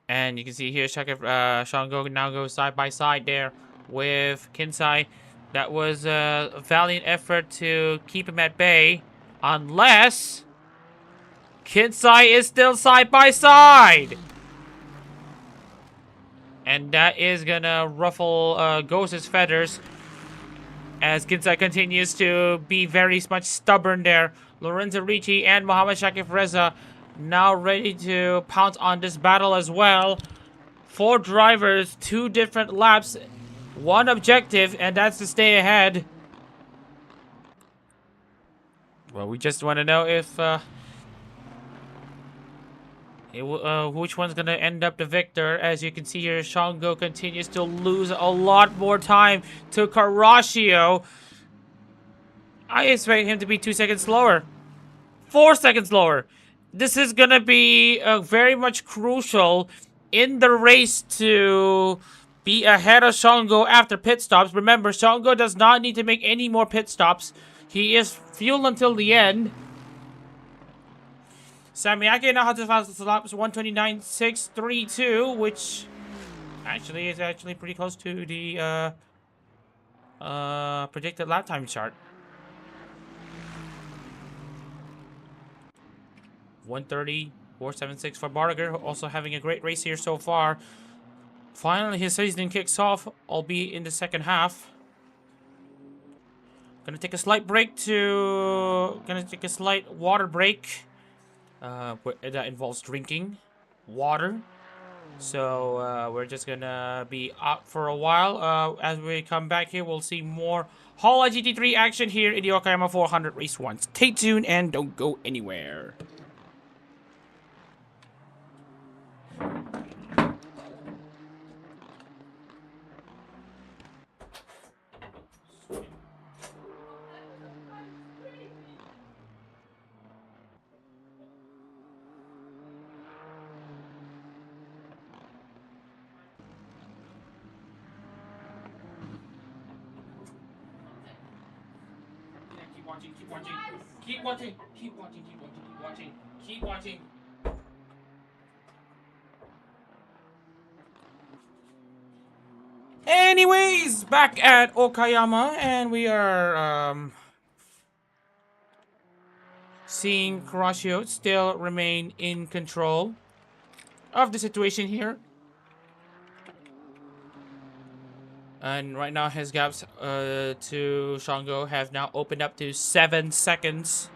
And you can see here, Shango now goes side by side there with Kinsai. That was a valiant effort to keep him at bay. Unless Kinsai is still side by side. And that is gonna ruffle Ghost's feathers. As Kinsai continues to be very much stubborn there. Lorenzo Ricci and Mohamed Shakif Reza now ready to pounce on this battle as well. 4 drivers, 2 different laps, 1 objective, and that's to stay ahead. Well, we just want to know if which one's gonna end up the victor. As you can see here, Shango continues to lose a lot more time to Caraccio. I expect him to be 2 seconds slower, 4 seconds slower. This is gonna be very much crucial in the race to be ahead of Shango after pit stops. Remember, Shango does not need to make any more pit stops. He is fueled until the end. Samiaki now has to fast laps 129.632, which actually is pretty close to the predicted lap time chart. 130.476 for Barger, also having a great race here so far. Finally, his season kicks off, albeit in the second half. Gonna take a slight water break. That involves drinking water. So we're just gonna be out for a while. As we come back here, we'll see more Hololive GT3 action here in the Okayama 400 Race 1. Stay tuned and don't go anywhere. Keep watching. Anyways, back at Okayama, and we are seeing Caraccio still remain in control of the situation here. And right now his gaps to Shango have now opened up to 7 seconds.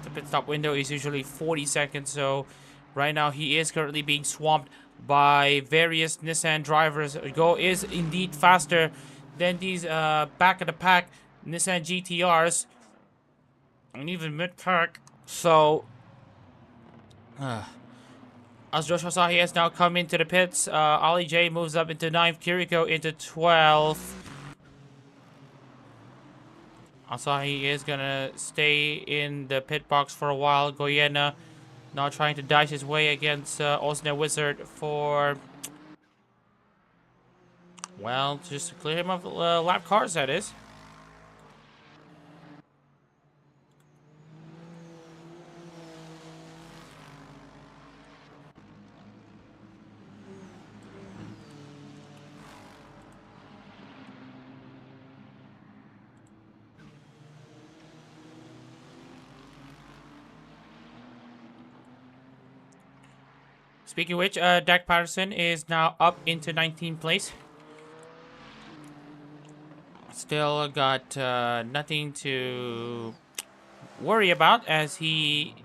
The pit stop window is usually 40 seconds, so right now he is currently being swamped by various Nissan drivers. Go is indeed faster than these back of the pack Nissan GTRs and even mid-pack. So as Josh Asahi has now come into the pits, Ali J moves up into 9th, Kiriko into 12th. Asahi is gonna stay in the pit box for a while. Goyena now trying to dice his way against Osner Wizard for, well, just to clear him of lap cars, that is. Speaking of which, Dak Patterson is now up into 19th place. Still got nothing to worry about, as he,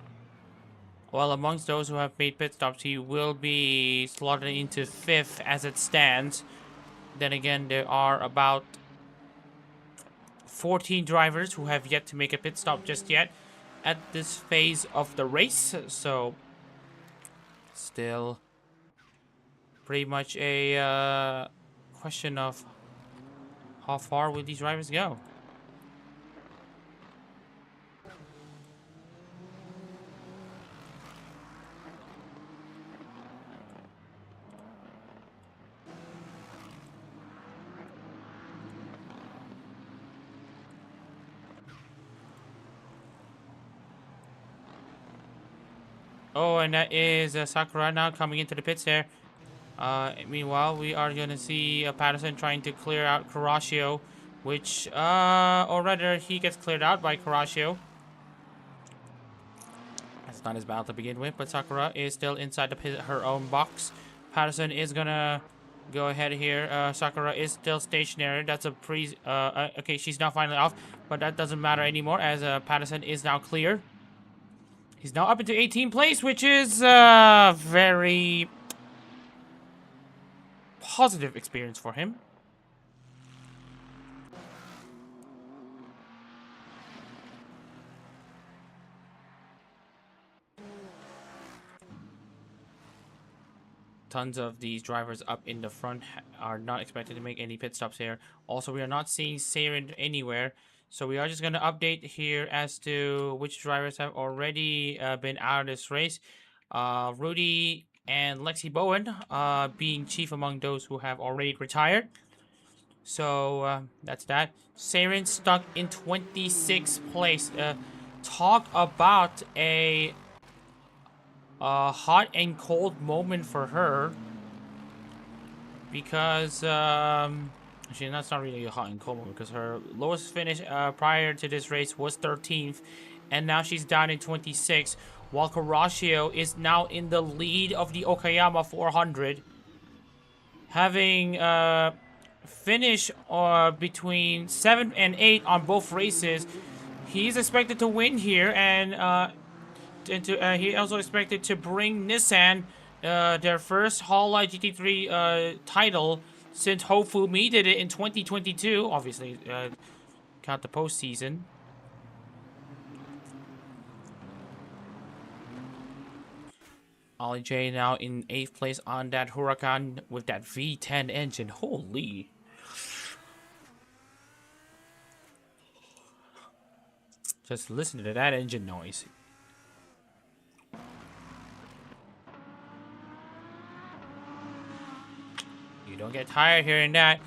well, amongst those who have made pit stops, he will be slotted into 5th as it stands. Then again, there are about 14 drivers who have yet to make a pit stop just yet at this phase of the race, so still pretty much a question of How far will these drivers go? Oh, and that is Sakura now coming into the pits there. Meanwhile, we are going to see Patterson trying to clear out Caraccio, which, or rather, he gets cleared out by Caraccio. That's not his battle to begin with, but Sakura is still inside the pit, her own box. Patterson is going to go ahead here. Sakura is still stationary. That's a okay, she's now finally off, but that doesn't matter anymore as Patterson is now clear. He's now up into 18th place, which is a very positive experience for him. Tons of these drivers up in the front are not expected to make any pit stops here. Also, we are not seeing Saren anywhere. So we are just going to update here as to which drivers have already been out of this race. Rudy and Lexi Bowen being chief among those who have already retired. So that's that. Saren stuck in 26th place. Talk about a hot and cold moment for her. Because... actually, that's not really a hot and cold moment because her lowest finish prior to this race was 13th, and now she's down in 26th, while Caraccio is now in the lead of the Okayama 400, having finished between 7 and 8 on both races. He's expected to win here, and he also expected to bring Nissan their first Hololive GT3 title since Chemflummi did it in 2022. Obviously, count the postseason. Ollie J now in 8th place on that Huracan with that V10 engine. Holy. Just listen to that engine noise. You don't get tired hearing that.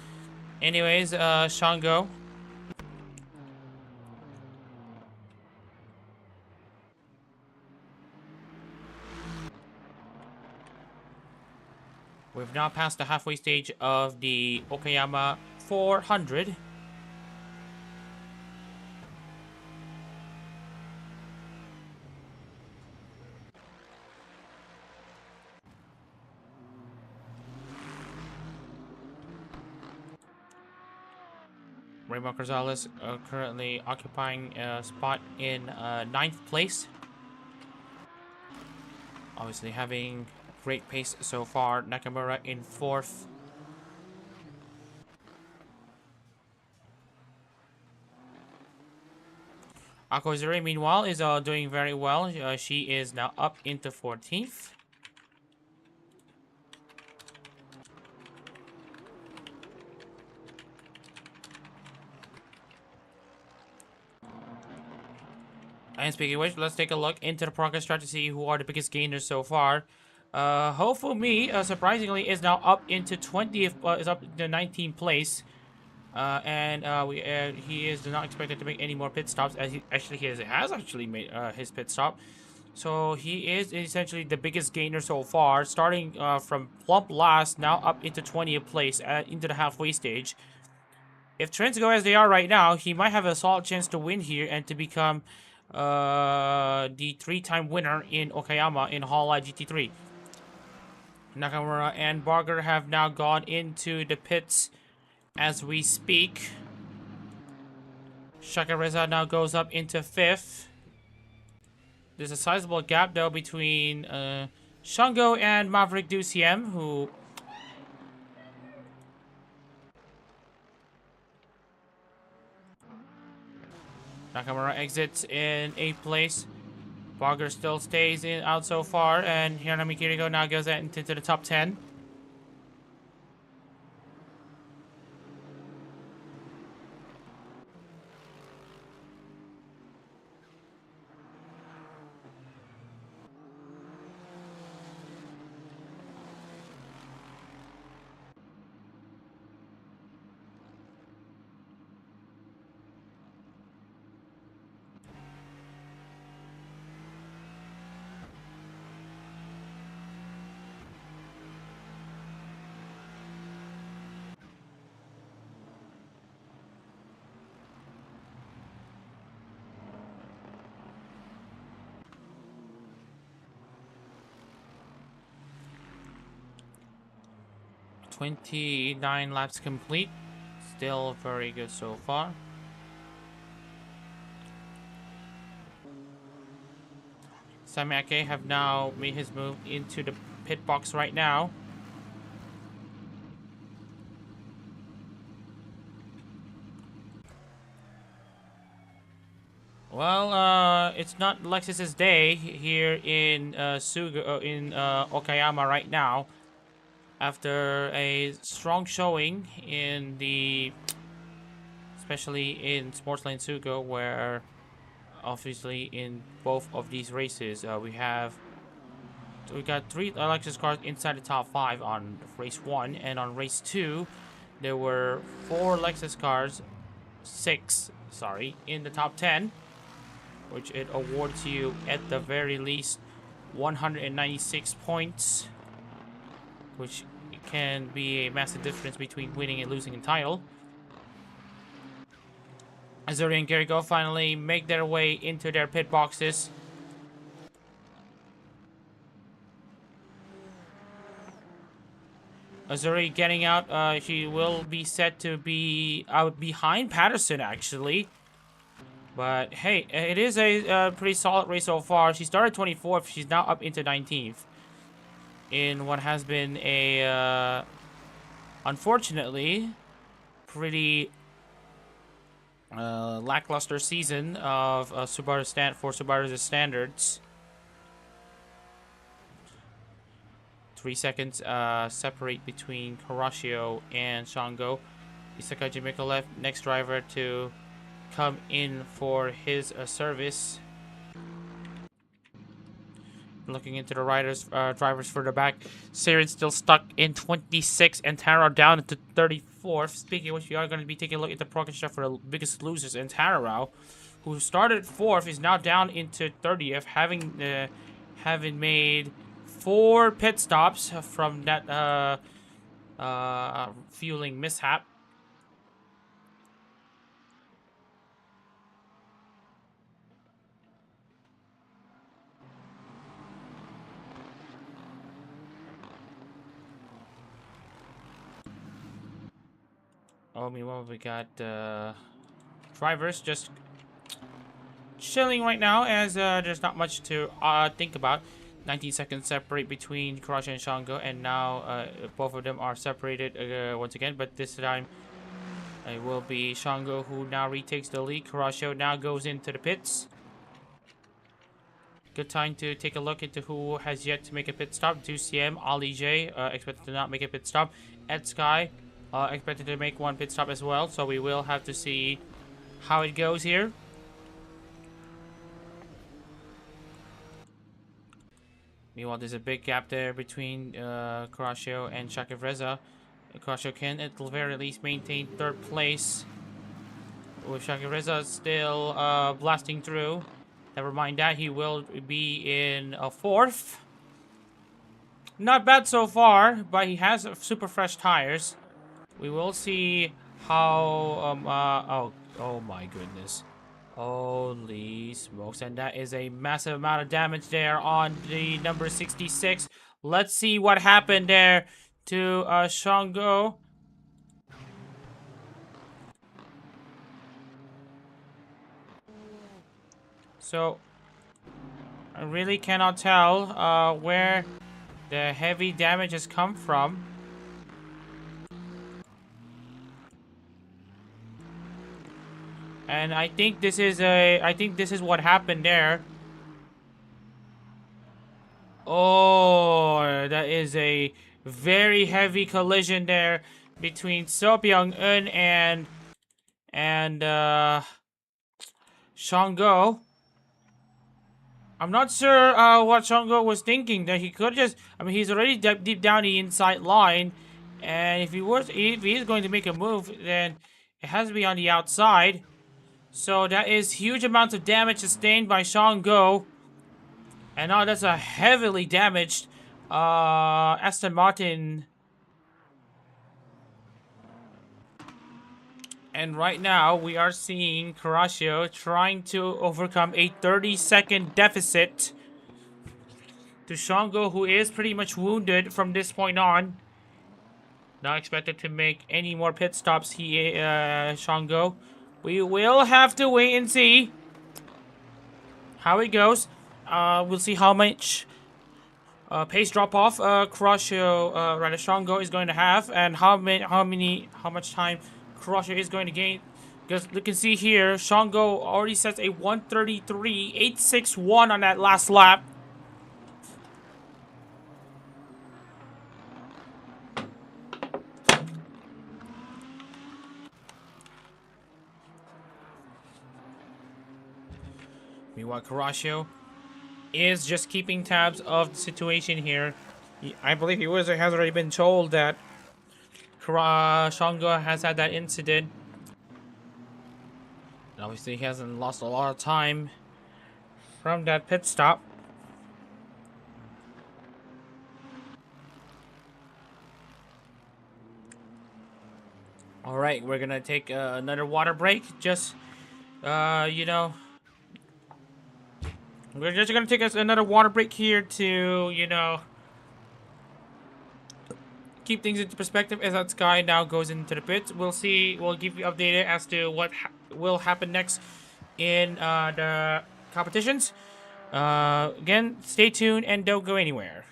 Anyways, Shango. We've now passed the halfway stage of the Okayama 400. Rainbow Gonzalez currently occupying a spot in 9th place. Obviously having great pace so far. Nakamura in 4th. Akozure, meanwhile, is doing very well. She is now up into 14th. And speaking of which, let's take a look into the progress chart to see who are the biggest gainers so far. Hopefully, surprisingly, is now up into 20th, is up to 19th place. He is not expected to make any more pit stops, as he has actually made his pit stop. So he is essentially the biggest gainer so far, starting from plump last, now up into 20th place, into the halfway stage. If trends go as they are right now, he might have a solid chance to win here and to become the 3-time winner in Okayama in Hololive GT3. Nakamura and Barger have now gone into the pits as we speak. Shakareza now goes up into 5th. There's a sizable gap though between Shango and Maverick Duciem, who Nakamura exits in 8th place. Barger still stays out so far, and Hiranami Kiriko now goes into the top 10. 29 laps complete. Still very good so far. Samiake have now made his move into the pit box right now. Well, it's not Lexus's day here in Okayama right now. After a strong showing in the, especially in Sportslane Sugo, where obviously in both of these races we got 3 Lexus cars inside the top 5 on race 1, and on race 2 there were 4 Lexus cars, 6 sorry, in the top 10, which it awards you at the very least 196 points, which can be a massive difference between winning and losing a title. Azuri and Garrigo finally make their way into their pit boxes. Azuri getting out. She will be set to be out behind Patterson, actually. But hey, it is a pretty solid race so far. She started 24th. She's now up into 19th. In what has been a, unfortunately, pretty lackluster season of Subaru for Subaru's standards. 3 seconds separate between Horacio and Shango. Isakaji Mikolev, next driver to come in for his service. Looking into the drivers further back, Siren still stuck in 26th and Taro down into 34th. Speaking of which, we are going to be taking a look at the pro construct for the biggest losers. And Taro, who started 4th, is now down into 30th, having made 4 pit stops from that fueling mishap. Oh, meanwhile, we got drivers just chilling right now, as there's not much to think about. 19 seconds separate between Karashi and Shango, and now both of them are separated once again, but this time it will be Shango who now retakes the lead. Karashi now goes into the pits. Good time to take a look into who has yet to make a pit stop. 2CM, Ali J, expected to not make a pit stop. Ed Sky, expected to make 1 pit stop as well, so we will have to see how it goes here. Meanwhile, there's a big gap there between Kurashio and Shakib Reza. Kurashio can at the very least maintain 3rd place, with Shakib Reza still blasting through. Never mind that, he will be in 4th. Not bad so far, but he has super fresh tires. We will see how oh my goodness, holy smokes, and that is a massive amount of damage there on the number 66. Let's see what happened there to Shango. So I really cannot tell where the heavy damage has come from. And I think this is what happened there. Oh, that is a very heavy collision there between So Byung-eun and Shango. I'm not sure what Shango was thinking. That he could just, I mean, he's already deep down the inside line, and if he is going to make a move, then it has to be on the outside. So that is huge amounts of damage sustained by Shango. And now that's a heavily damaged Aston Martin. And right now we are seeing Kurashio trying to overcome a 30-second deficit to Shango, who is pretty much wounded from this point on. Not expected to make any more pit stops here, Shango. We will have to wait and see how it goes. We'll see how much pace drop off rather Shango is going to have, and how much time Crusher is going to gain. Because you can see here, Shango already sets a 133.861 on that last lap. Meanwhile, Karashio is just keeping tabs of the situation here. I believe he has already been told that Shango has had that incident. And obviously, he hasn't lost a lot of time from that pit stop. All right, we're gonna take another water break. Just, you know, we're just gonna take us another water break here to, you know, keep things into perspective as that Sky now goes into the pits. We'll see. We'll keep you updated as to what will happen next in the competitions. Again, stay tuned and don't go anywhere.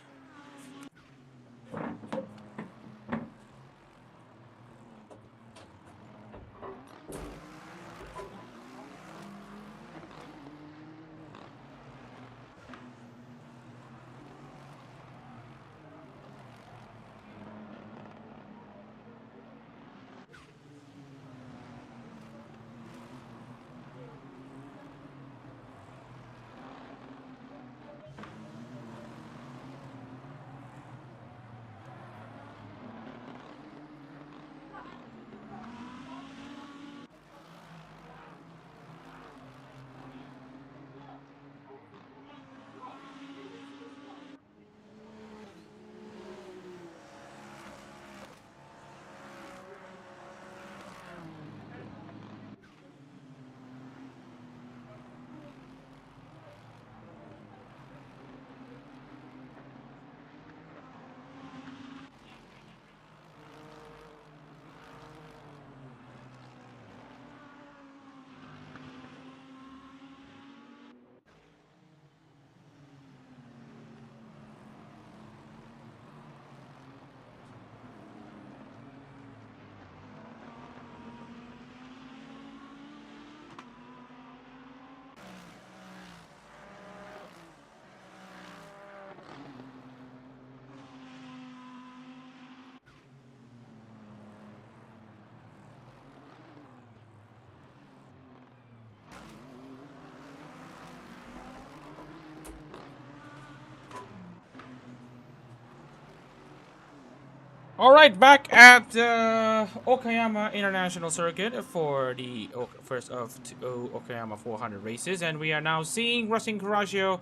Alright, back at Okayama International Circuit for the first of two Okayama 400 races, and we are now seeing Rustin Coraggio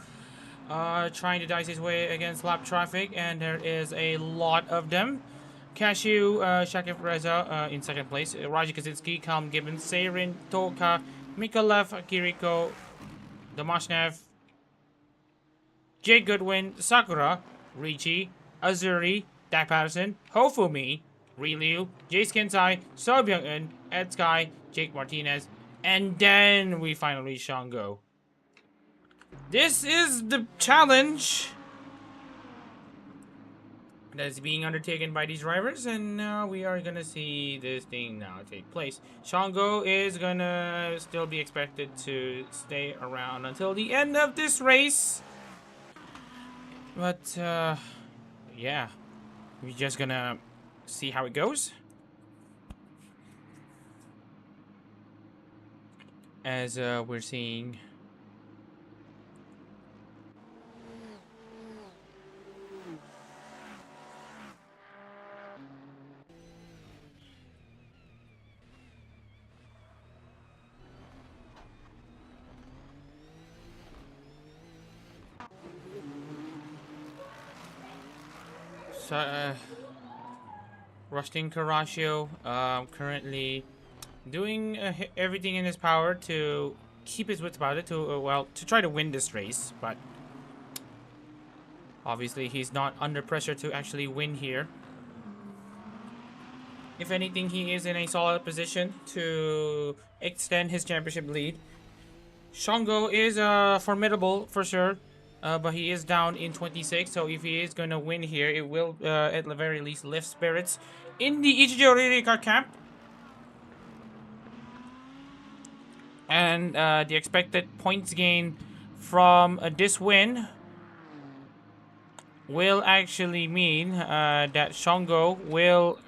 trying to dice his way against lap traffic, and there is a lot of them. Cashew, Shakif Reza in second place, Raji Kaczynski, Kalm Gibbons, Seirin, Toka, Mikalev, Kiriko, Damashnev, Jay Goodwin, Sakura, Ricci, Azuri, Dak Patterson, Hofumi, Riliu, Jay Skinsai, So Byung-eun, Ed Sky, Jake Martinez, and then we finally reach Shango. This is the challenge that is being undertaken by these drivers, and now we are gonna see this thing now take place. Shango is gonna still be expected to stay around until the end of this race, but yeah. We're just gonna see how it goes. As we're seeing Rustin Coraggio currently doing everything in his power to keep his wits about it, to try to win this race, but obviously he's not under pressure to actually win here. If anything, he is in a solid position to extend his championship lead. Shango is formidable for sure, but he is down in 26. So if he is going to win here, it will at the very least lift spirits in the Ichijo Ririka camp. And the expected points gain from this win will actually mean that Shango will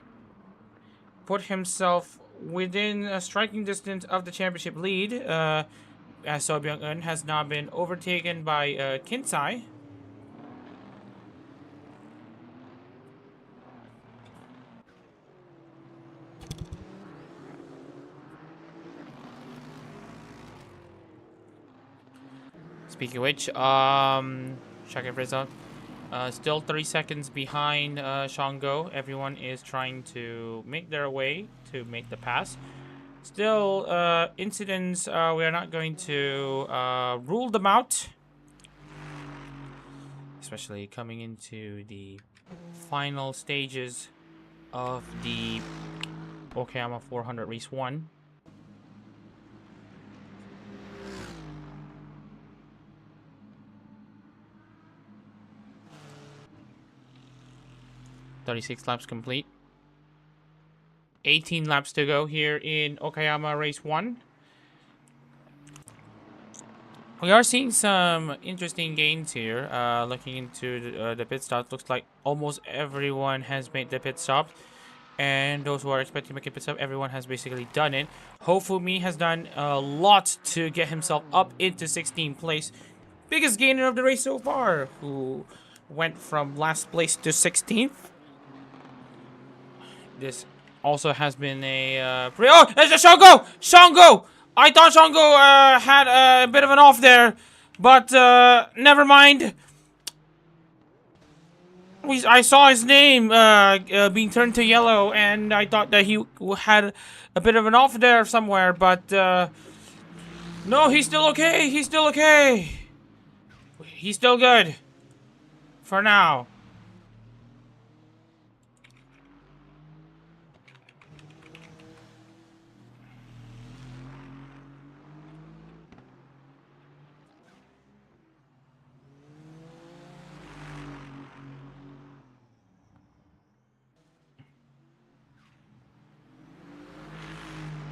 put himself within a striking distance of the championship lead, as So Byung-eun has now been overtaken by Kinsai. Speaking of which, Shaka Frizzle, still 30 seconds behind Shango. Everyone is trying to make their way to make the pass. Still, incidents, we are not going to rule them out. Especially coming into the final stages of the Okayama 400 Race 1. "36 laps complete. 18 laps to go here in Okayama Race 1. We are seeing some interesting gains here. Looking into the pit stops, looks like almost everyone has made the pit stop. And those who are expecting to make a pit stop, everyone has basically done it. Hofumi has done a lot to get himself up into 16th place. Biggest gainer of the race so far, who went from last place to 16th. This also has been a oh, it's a Shango! I thought Shango had a bit of an off there, but never mind. I saw his name being turned to yellow, and I thought that he had a bit of an off there somewhere, but no, he's still okay. He's still okay. He's still good for now.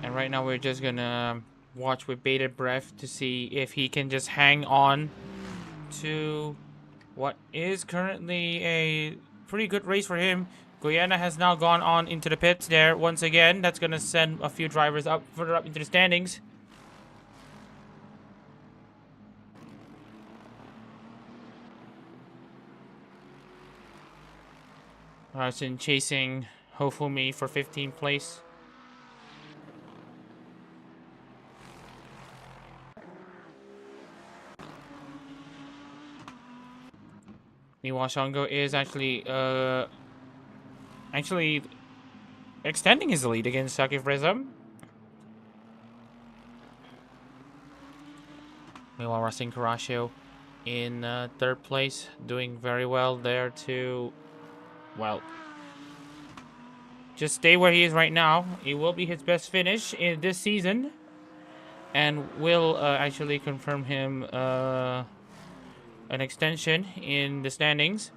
And right now we're just gonna watch with bated breath to see if he can just hang on to what is currently a pretty good race for him. Guyana has now gone on into the pits there once again. That's gonna send a few drivers up further up into the standings. Larson chasing Hofumi for 15th place. Meanwhile, Shango is actually extending his lead against Saki Frizzum. Meanwhile, Racing Karashio in 3rd place, doing very well there to, well, just stay where he is right now. It will be his best finish in this season, and will actually confirm him an extension in the standings,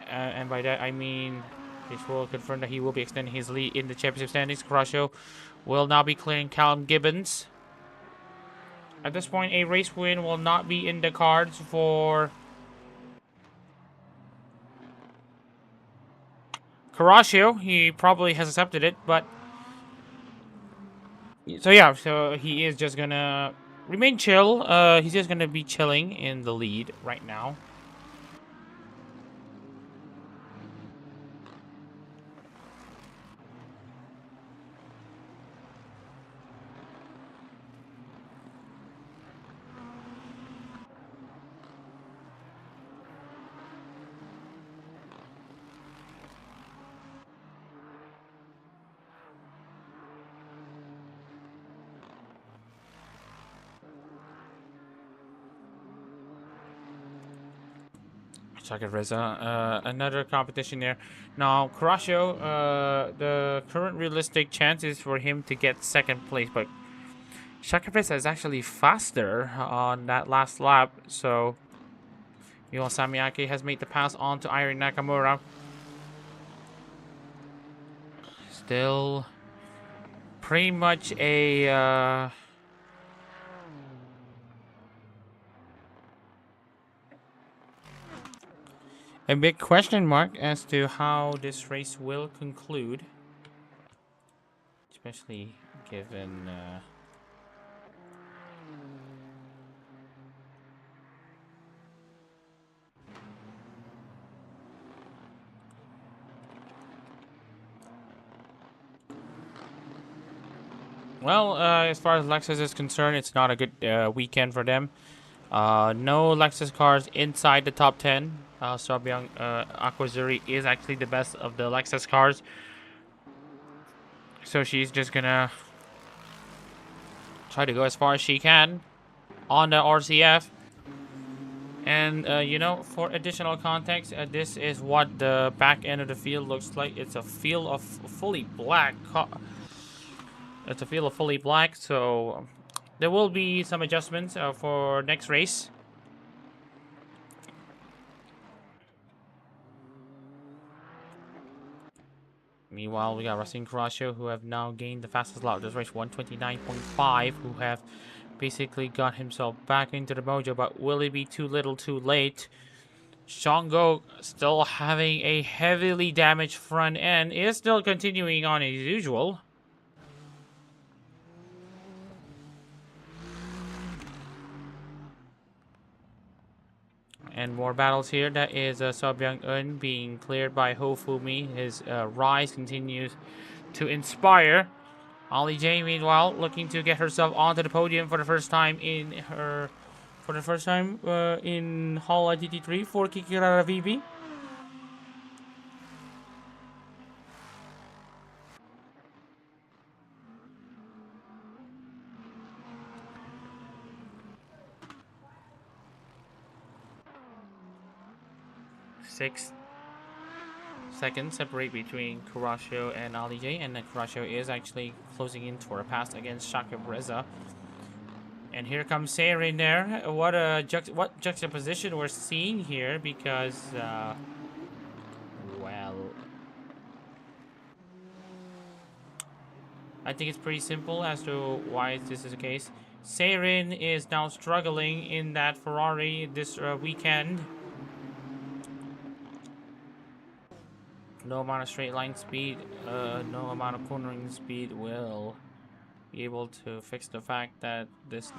and by that I mean this will confirm that he will be extending his lead in the championship standings. Karasho will now be clearing Callum Gibbons. At this point, a race win will not be in the cards for Karasho. He probably has accepted it, but so yeah, so he is just gonna remain chill. He's just gonna be chilling in the lead right now. Chakreza, another competition there. Now, Kurasho, the current realistic chance is for him to get second place, but Chakreza is actually faster on that last lap, so Yuo Samiaki has made the pass on to Irie Nakamura. Still pretty much a big question mark as to how this race will conclude, especially given well, as far as Lexus is concerned, it's not a good weekend for them. No Lexus cars inside the top 10. Sobyang Akwazuri is actually the best of the Lexus cars. So she's just gonna try to go as far as she can on the RCF. And, you know, for additional context, this is what the back end of the field looks like. It's a field of fully black It's a field of fully black, so there will be some adjustments for next race. Meanwhile, we got Racing Kurasho, who have now gained the fastest lap of this race, 129.5, who have basically got himself back into the mojo, but will it be too little too late? Shango, still having a heavily damaged front end, is still continuing on as usual. And more battles here. That is Sobyang-eun being cleared by Hofumi. His rise continues to inspire. Ollie J, meanwhile, looking to get herself onto the podium for the first time in Hololive GT3 for Kikirara VB. Six seconds separate between Kurasho and Ali J, and then Kurasho is actually closing in for a pass against Shaka Breza. And here comes Seirin there. What juxtaposition we're seeing here, because well, I think it's pretty simple as to why this is the case. Seirin is now struggling in that Ferrari this weekend. No amount of straight line speed, no amount of cornering speed will be able to fix the fact that this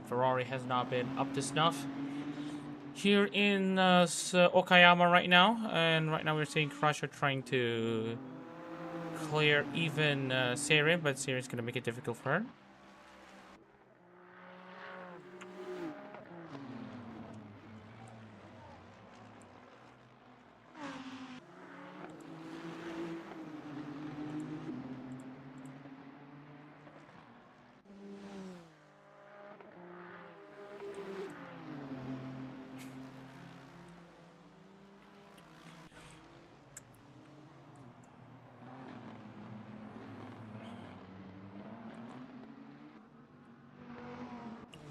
Ferrari has not been up to snuff here in Okayama right now. And right now we're seeing Crusher trying to clear even Seirin, but Seirin's going to make it difficult for her.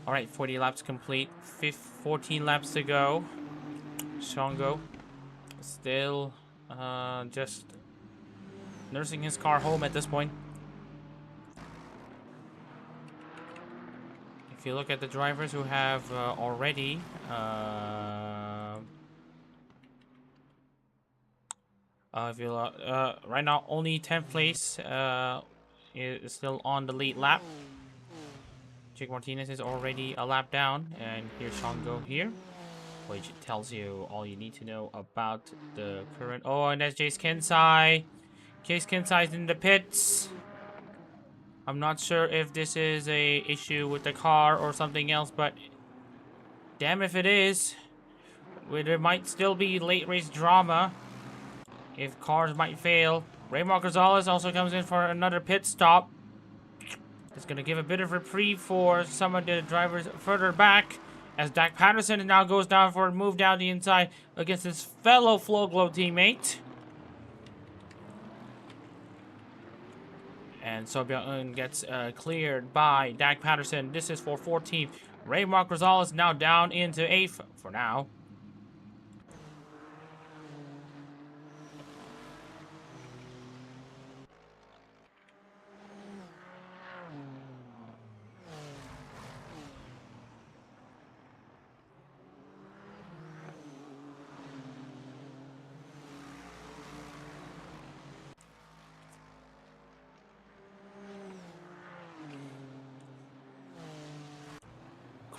Alright, 40 laps complete. 14 laps to go. Shango still just nursing his car home at this point. If you look at the drivers who have already right now only 10th place is still on the lead lap. Jake Martinez is already a lap down, and here's Shango here, which tells you all you need to know about the current. Oh, and that's Jace Kensai. Jace Kensai's in the pits. I'm not sure if this is a issue with the car or something else, but damn if it is. There might still be late race drama if cars might fail. Raymar Gonzalez also comes in for another pit stop. It's going to give a bit of reprieve for some of the drivers further back. as Dak Patterson now goes down for a move down the inside against his fellow Flowglow teammate. And So Byung-eun gets cleared by Dak Patterson. This is for 14th. Ray-Mark Rosales now down into 8th for now.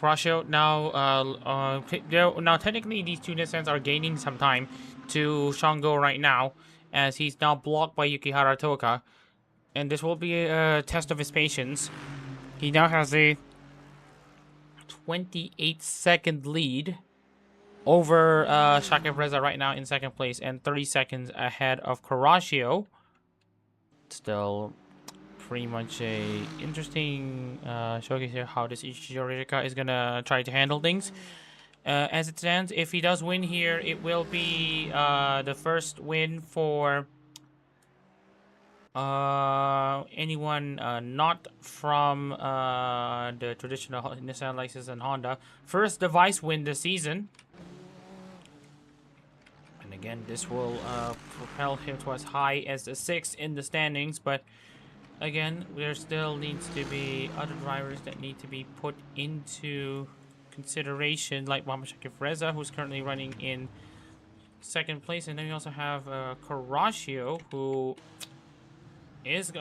Crusho now technically these two Nissans are gaining some time to Shango right now, as he's now blocked by Yukihara Toka, and this will be a test of his patience. He now has a 28-second lead over Shaka Reza right now in second place, and 30 seconds ahead of Kurashio. Still pretty much a interesting showcase here how this Ichijorika is gonna try to handle things. As it stands, if he does win here, it will be the first win for anyone not from the traditional Nissan, Lexus, and Honda. First device win this season. And again, this will propel him to as high as the 6th in the standings, but again, there still needs to be other drivers that need to be put into consideration, like Shakif Reza, who's currently running in second place. And then we also have Kurashio, who is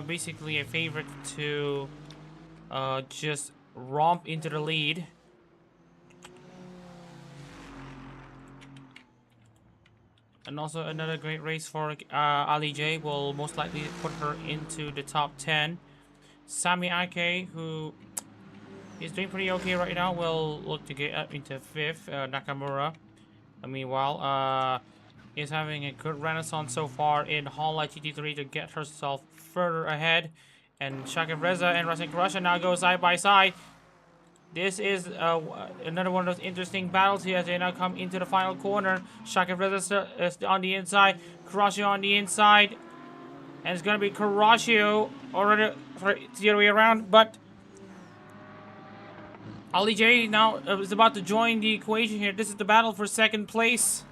basically a favorite to just romp into the lead. And also another great race for Ali J will most likely put her into the top 10. Sami Ake, who is doing pretty okay right now, will look to get up into 5th. Nakamura, meanwhile, is having a good renaissance so far in Hololive GT3 to get herself further ahead. And Shaka Reza and Rasen Kurasha now go side by side. This is another one of those interesting battles here as they now come into the final corner. Shaka Reza is on the inside, Kurashio on the inside, and it's going to be Kurashio already the other way around, but Ali J now is about to join the equation here. This is the battle for second place.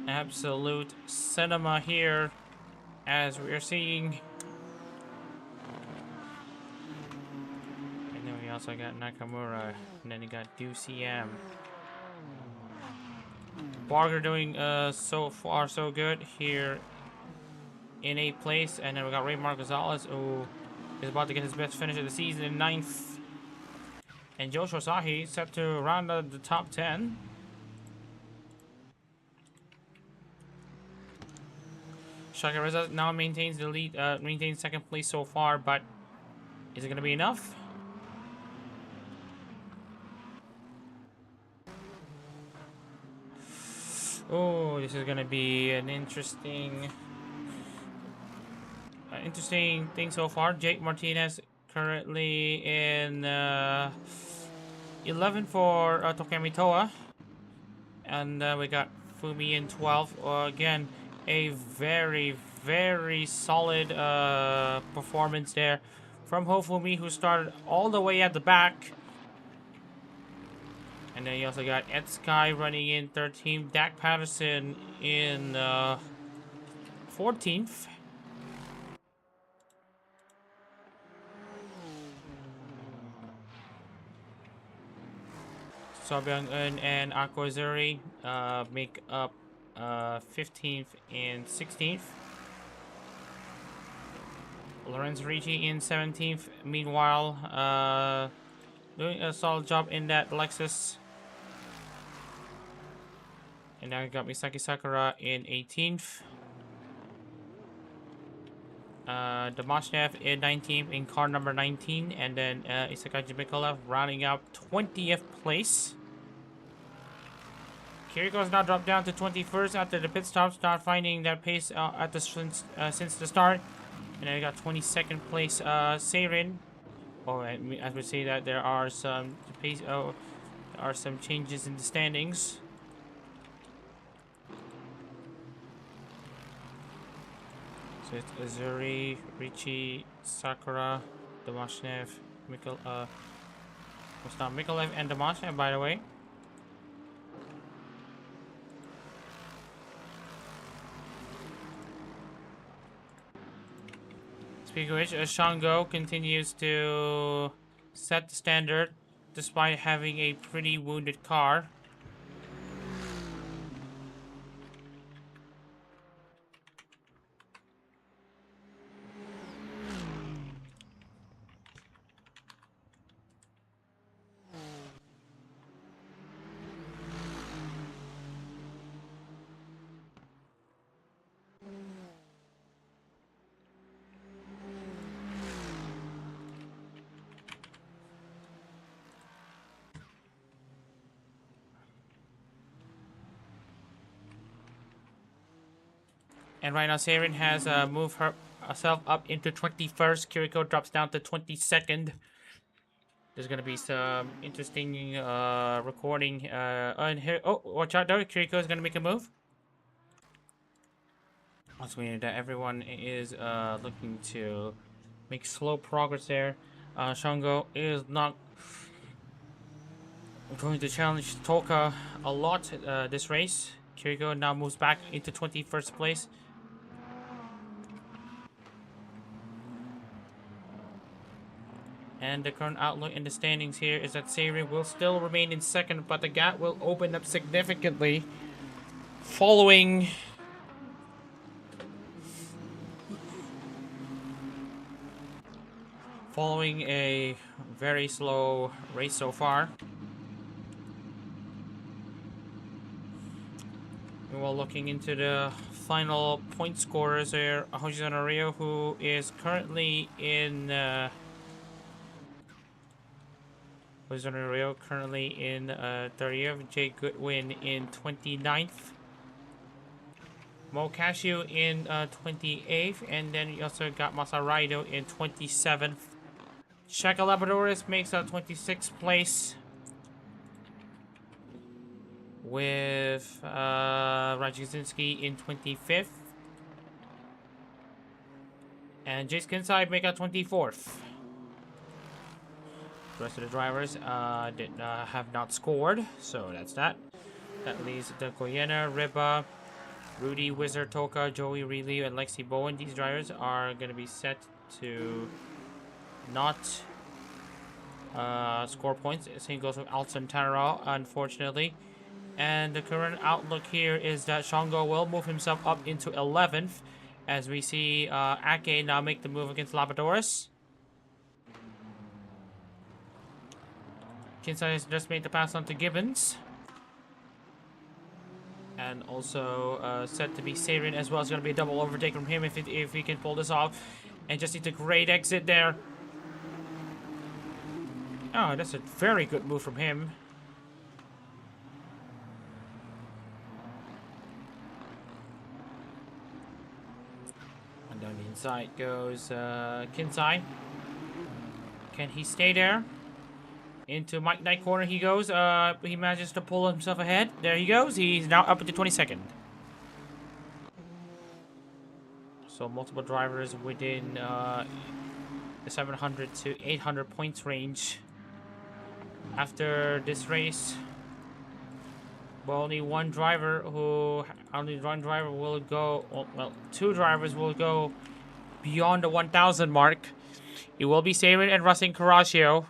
Absolute cinema here as we are seeing. Also got Nakamura, and then you got DuCM. Barger doing so far so good here in 8th place, and then we got Ray-Mark Rosales, who is about to get his best finish of the season in 9th. And Joshua Sahi set to round out the top 10. Shaka Reza now maintains the lead, maintains second place so far, but is it going to be enough? Oh, this is gonna be an interesting thing so far. Jake Martinez currently in 11 for Tokami Toa, and we got Fumi in 12. Again, a very solid performance there from Hofumi, who started all the way at the back. And then you also got Ed Sky running in 13th, Dak Patterson in 14th. So Byung-eun and Akozuri make up 15th and 16th. Lorenz Ricci in 17th. Meanwhile, doing a solid job in that Lexus. And now we got Misaki Sakura in 18th. Damashnev in 19th in car number 19. And then Isakaji Mikolev rounding out 20th place. Kiriko's now dropped down to 21st after the pit stops, not finding that pace since the start. And then we got 22nd place Seirin Oh, and as we see that there are some changes in the standings. So it's Azuri, Richie, Sakura, Domashnev, it's not Mikalev and Domashnev, by the way. Speaking of which, Shango continues to set the standard despite having a pretty wounded car. And right now, Saren has moved herself up into 21st. Kiriko drops down to 22nd. There's going to be some interesting recording on here. Oh, watch out, though. Kiriko is going to make a move. Also, we know that everyone is looking to make slow progress there. Shango is not going to challenge Toka a lot this race. Kiriko now moves back into 21st place. And the current outlook in the standings here is that Seirin will still remain in second, but the gap will open up significantly following a very slow race so far. And while looking into the final point scorers there, Hojizano Rio, who is currently in Rio currently in 30th, Jay Goodwin in 29th, Mo Cashew in 28th, and then you also got Masaraido in 27th. Shaka Labradorus makes a 26th place with Rajazinski in 25th, and Jace Kinside make a 24th. The rest of the drivers have not scored, so that's that. That leaves the Koyena, Riba, Rudy, Wizard, Toka, Joey, Reilly, and Lexi Bowen. These drivers are going to be set to not score points. Same goes with Alton Taro, unfortunately. And the current outlook here is that Shango will move himself up into 11th, as we see Ake now make the move against Labradorus. Kinsai has just made the pass on to Gibbons. And also set to be Seirin as well. It's going to be a double overtake from him if he can pull this off. And just needs a great exit there. Oh, that's a very good move from him. And down the inside goes Kinsai. Can he stay there? Into Mike Knight corner he goes. He manages to pull himself ahead. There he goes. He's now up into 22nd. So multiple drivers within the 700 to 800 points range. After this race, but only one driver will go. Well, two drivers will go beyond the 1,000 mark. It will be Seirin and Racing Caraccio.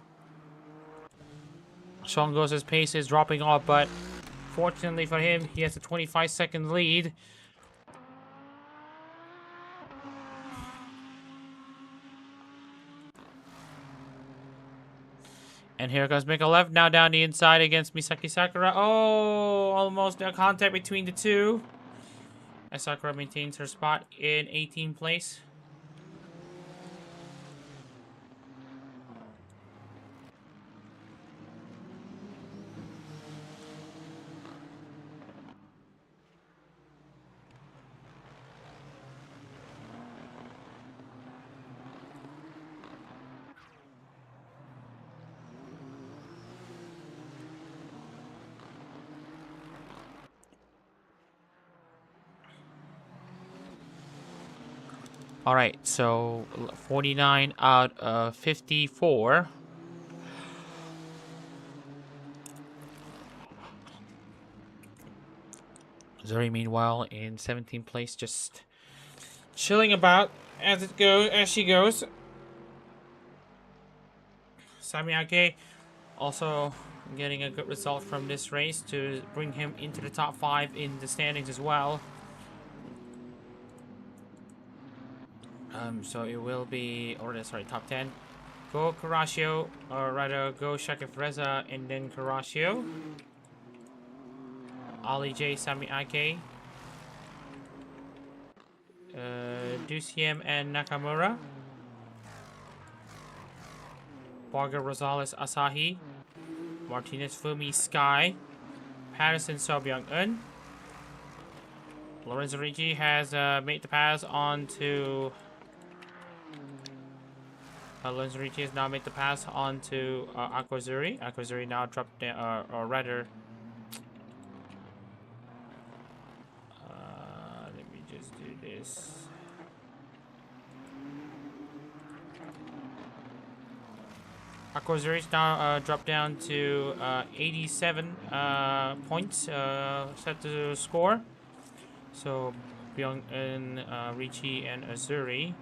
Shango's pace is dropping off, but fortunately for him, he has a 25-second lead. And here comes Mikalev, now down the inside against Misaki Sakura. Oh, almost a contact between the two. As Sakura maintains her spot in 18th place. Alright, so 49 out of 54. Zuri, meanwhile, in 17th place, just chilling about as she goes. Samiake also getting a good result from this race to bring him into the top 5 in the standings as well. So it will be, or sorry, top 10. Go Karashio, or rather go Shakifreza and then Karashio. Ali J, Sami Ake. Dusiem and Nakamura. Barger Rosales Asahi. Martinez Fumi Sky. Patterson Sobyung Un. Lorenzo Ricci has made the pass on to. Lorenzo Ricci has now made the pass on to Aquazuri. Aquazuri now dropped down, or rather. Let me just do this. Aquazuri's now dropped down to 87 points set to score. So Byung and Ricci and Azuri.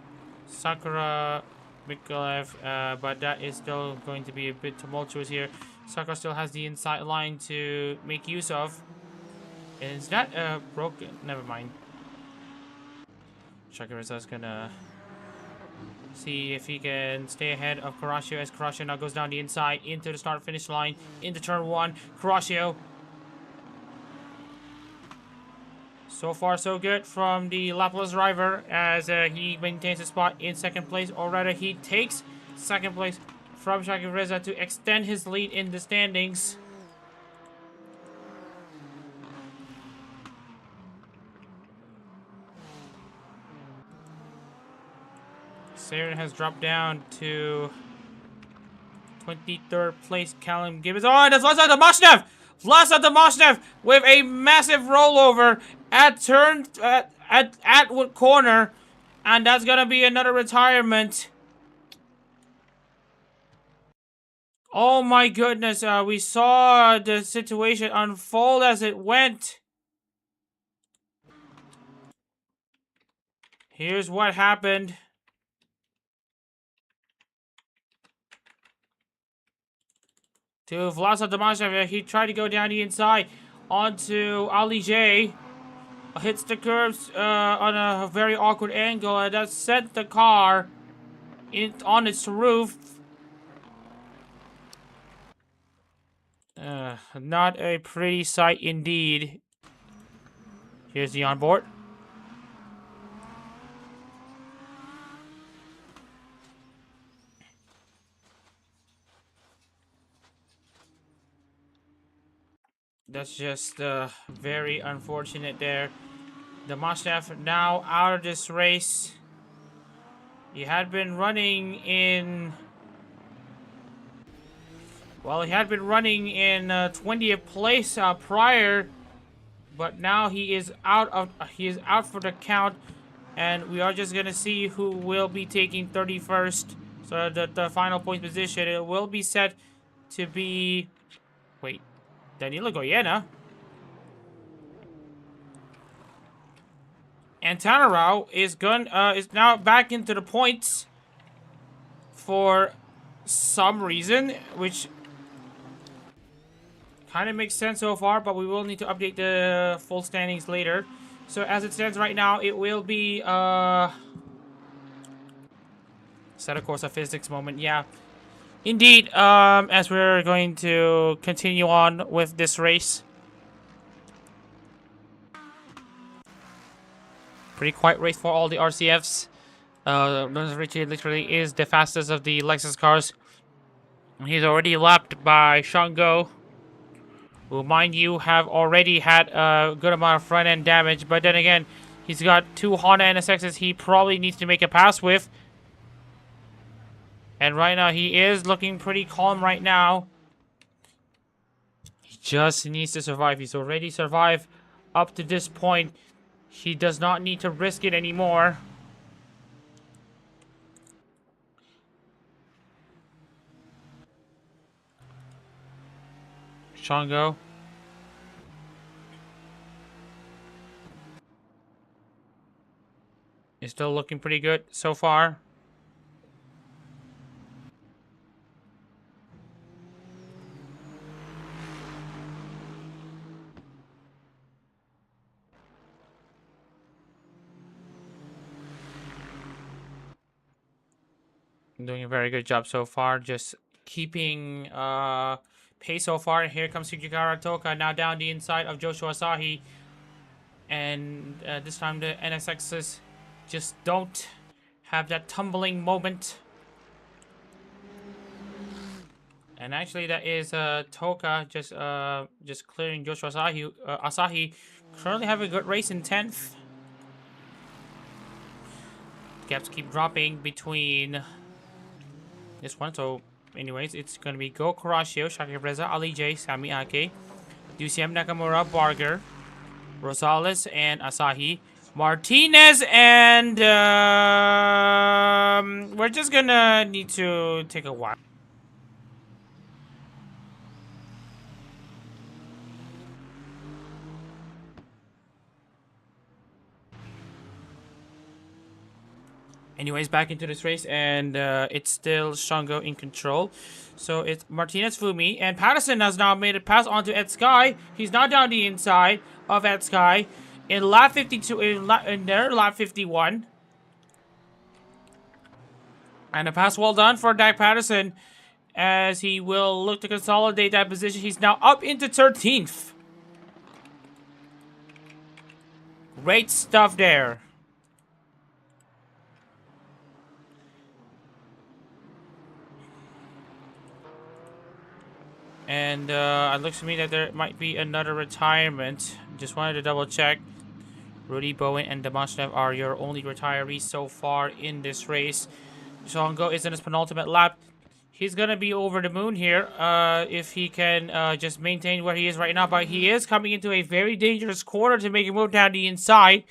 Sakura, Mikalev, but that is still going to be a bit tumultuous here. Sakura still has the inside line to make use of. Is that broken? Never mind. Shakira's gonna see if he can stay ahead of Karashio as Karashio now goes down the inside into the start-finish line into turn 1. Karashio. So far, so good from the Laplace driver as he maintains a spot in second place, or rather, he takes second place from Shakireza to extend his lead in the standings. Saren has dropped down to 23rd place. Callum Gibbons. Oh, that's Vlasa Domashnev! Vlasa Domashnev with a massive rollover at turn at Atwood corner, and that's gonna be another retirement. Oh my goodness, we saw the situation unfold as it went. Here's what happened. To Vlasa Domashnev, he tried to go down the inside onto Ali J. Hits the curbs on a very awkward angle, and that sent the car on its roof. Not a pretty sight indeed. Here's the onboard. That's just very unfortunate there. The Mashnev now out of this race. He had been running in... Well, he had been running in 20th place prior, but now he is out for the count, and we are just gonna see who will be taking 31st. So the final point position, it will be set to be... Wait. Danilo Goyena. And Tanarao is now back into the points for some reason, which kind of makes sense so far, but we will need to update the full standings later. So as it stands right now, it will be set a course of physics moment. Yeah. Indeed, as we're going to continue on with this race. Pretty quiet race for all the RCFs. Richie literally is the fastest of the Lexus cars. He's already lapped by Shango, who, mind you, have already had a good amount of front-end damage. But then again, he's got 2 Honda NSXs he probably needs to make a pass with. And right now, he is looking pretty calm right now. He just needs to survive. He's already survived up to this point. He does not need to risk it anymore. Shango. It's still looking pretty good so far. Doing a very good job so far, just keeping pace so far. Here comes Higigara Toka, now down the inside of Joshua Asahi. And this time the NSXs just don't have that tumbling moment. And actually that is Toka just clearing Joshua Asahi. Asahi currently have a good race in 10th. Gaps keep dropping between this one. So anyways, it's going to be Go Kurashio, Shakir Reza, Ali J, Sami Ake, UCM Nakamura, Barger, Rosales, and Asahi. Martinez, and we're just gonna need to take a while. Anyways, back into this race, and it's still Shango in control. So it's Martinez, Fumi, and Patterson has now made a pass onto Ed Sky. He's now down the inside of Ed Sky in lap 52, in their lap 51. And a pass well done for Dak Patterson, as he will look to consolidate that position. He's now up into 13th. Great stuff there. And it looks to me that there might be another retirement. Just wanted to double check. Rudy Bowen and Demashnev are your only retirees so far in this race. Shango is in his penultimate lap. He's going to be over the moon here if he can just maintain where he is right now. But he is coming into a very dangerous corner to make a move down the inside.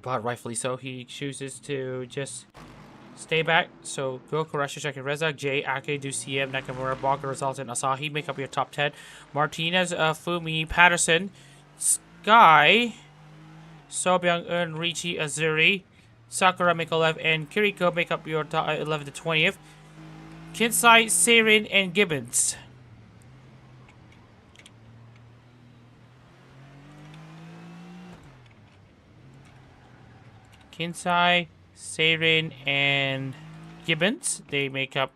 But rightfully so, he chooses to just stay back. So Go Kurashio, Shaki Reza, J, Ake, Duciem, Nakamura, Barker, Results, and Asahi make up your top 10. Martinez, Fumi, Patterson, Sky, Sobyang-eun, Richie, Azuri, Sakura, Mikolev, and Kiriko make up your top 11 to 20th. Kinsai, Seirin, and Gibbons. Kinsai, Seirin, and Gibbons. They make up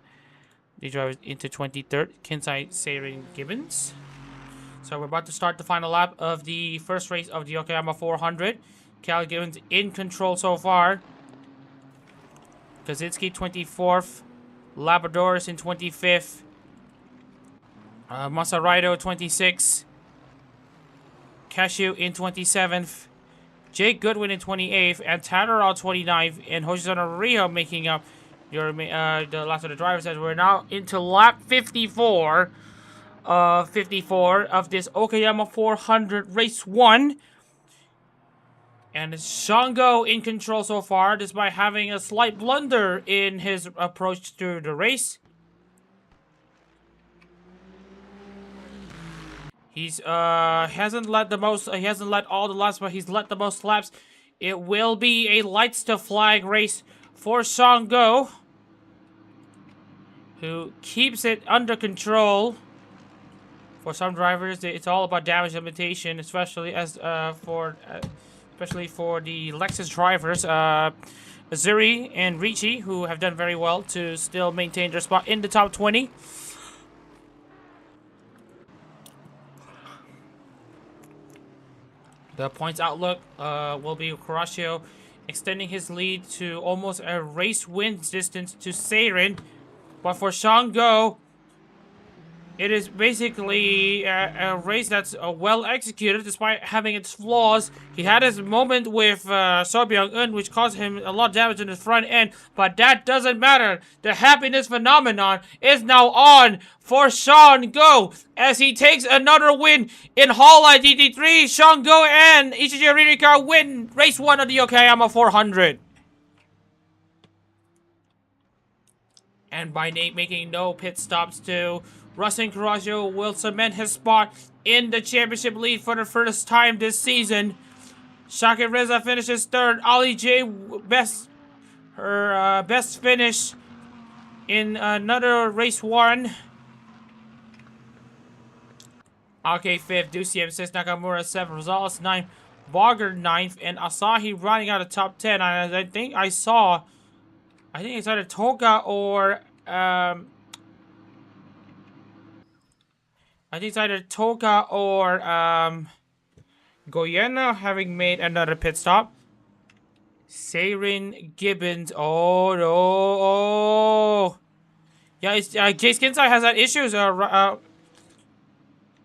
the drivers into 23rd. Kinsai, Seirin, Gibbons. So we're about to start the final lap of the first race of the Okayama 400. Cal Gibbons in control so far. Kaczynski 24th. Labradors in 25th. Masaraido 26th. Cashew in 27th. Jake Goodwin in 28th, and Tadaro 29th, and Hoshizano Rio making up your the last of the drivers, as we're now into lap 54 of this Okayama 400 race 1. And it's Shango in control so far, despite having a slight blunder in his approach to the race. He's hasn't led the most. He hasn't led all the laps, but he's led the most laps. It will be a lights to flag race for Shango, who keeps it under control. For some drivers, it's all about damage limitation, especially for the Lexus drivers, Azuri and Richie, who have done very well to still maintain their spot in the top 20. The points outlook will be Kurashio extending his lead to almost a race win distance to Seirin. But for Shango, it is basically a race that's well executed despite having its flaws. He had his moment with Sobyang-eun, which caused him a lot of damage in his front end, but that doesn't matter. The happiness phenomenon is now on for Shango as he takes another win in Hololive GT3. Shango and Ichiji Ririka win race 1 of the Okayama 400. And by making no pit stops too, Rustin Carrasco will cement his spot in the championship lead for the first time this season. Shaki Reza finishes third. Ali J best finish in another race won. Okay, 5th. DCM 6th. Nakamura 7th. Rosales 9th. Barger 9th. And Asahi running out of top 10. And I think I saw... I think it's either Toga or... I think it's either Toga or... Goyena having made another pit stop. Seirin Gibbons. Oh, no. Oh. Yeah, it's, Jay Skinside has had issues.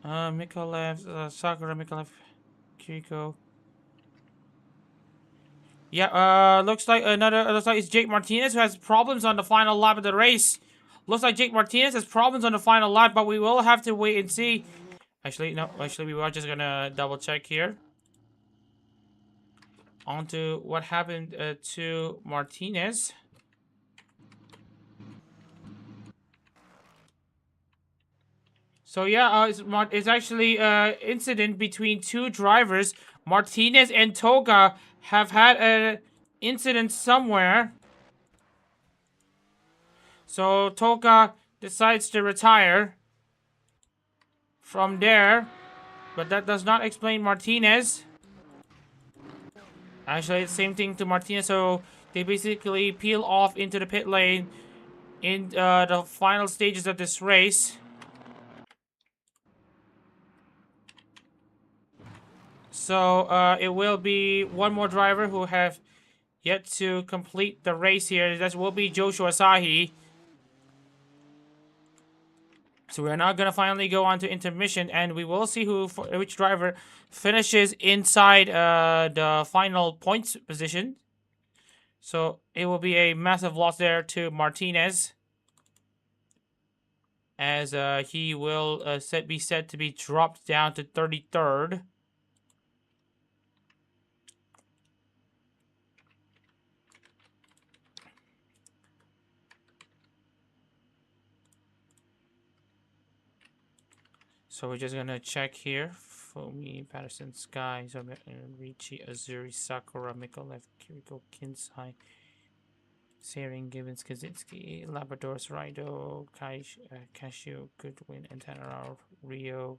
Mikolev, Sakura, Mikolev, Kiriko. Yeah, looks like it's Jake Martinez who has problems on the final lap of the race. Looks like Jake Martinez has problems on the final lap, but we will have to wait and see. Actually, no. Actually, we are just gonna double check here. On to what happened to Martinez. So yeah, it's actually incident between two drivers. Martinez and Toga have had an incident somewhere. So Toga decides to retire from there, but that does not explain Martinez. Actually, it's the same thing to Martinez, so they basically peel off into the pit lane in the final stages of this race. So it will be one more driver who have yet to complete the race here. That will be Joshua Asahi. So we're now gonna finally go on to intermission, and we will see which driver finishes inside the final points position. So it will be a massive loss there to Martinez, as he will be said to be dropped down to 33rd. So we're just gonna check here. Fumi, Patterson, Sky, Ricci, Azuri, Sakura, Mikolev, Kiriko, Kinsai, Seirin, Gibbons, Kaczynski, Labradors, Raido, Cashew, Goodwin, and Tanarao, Rio.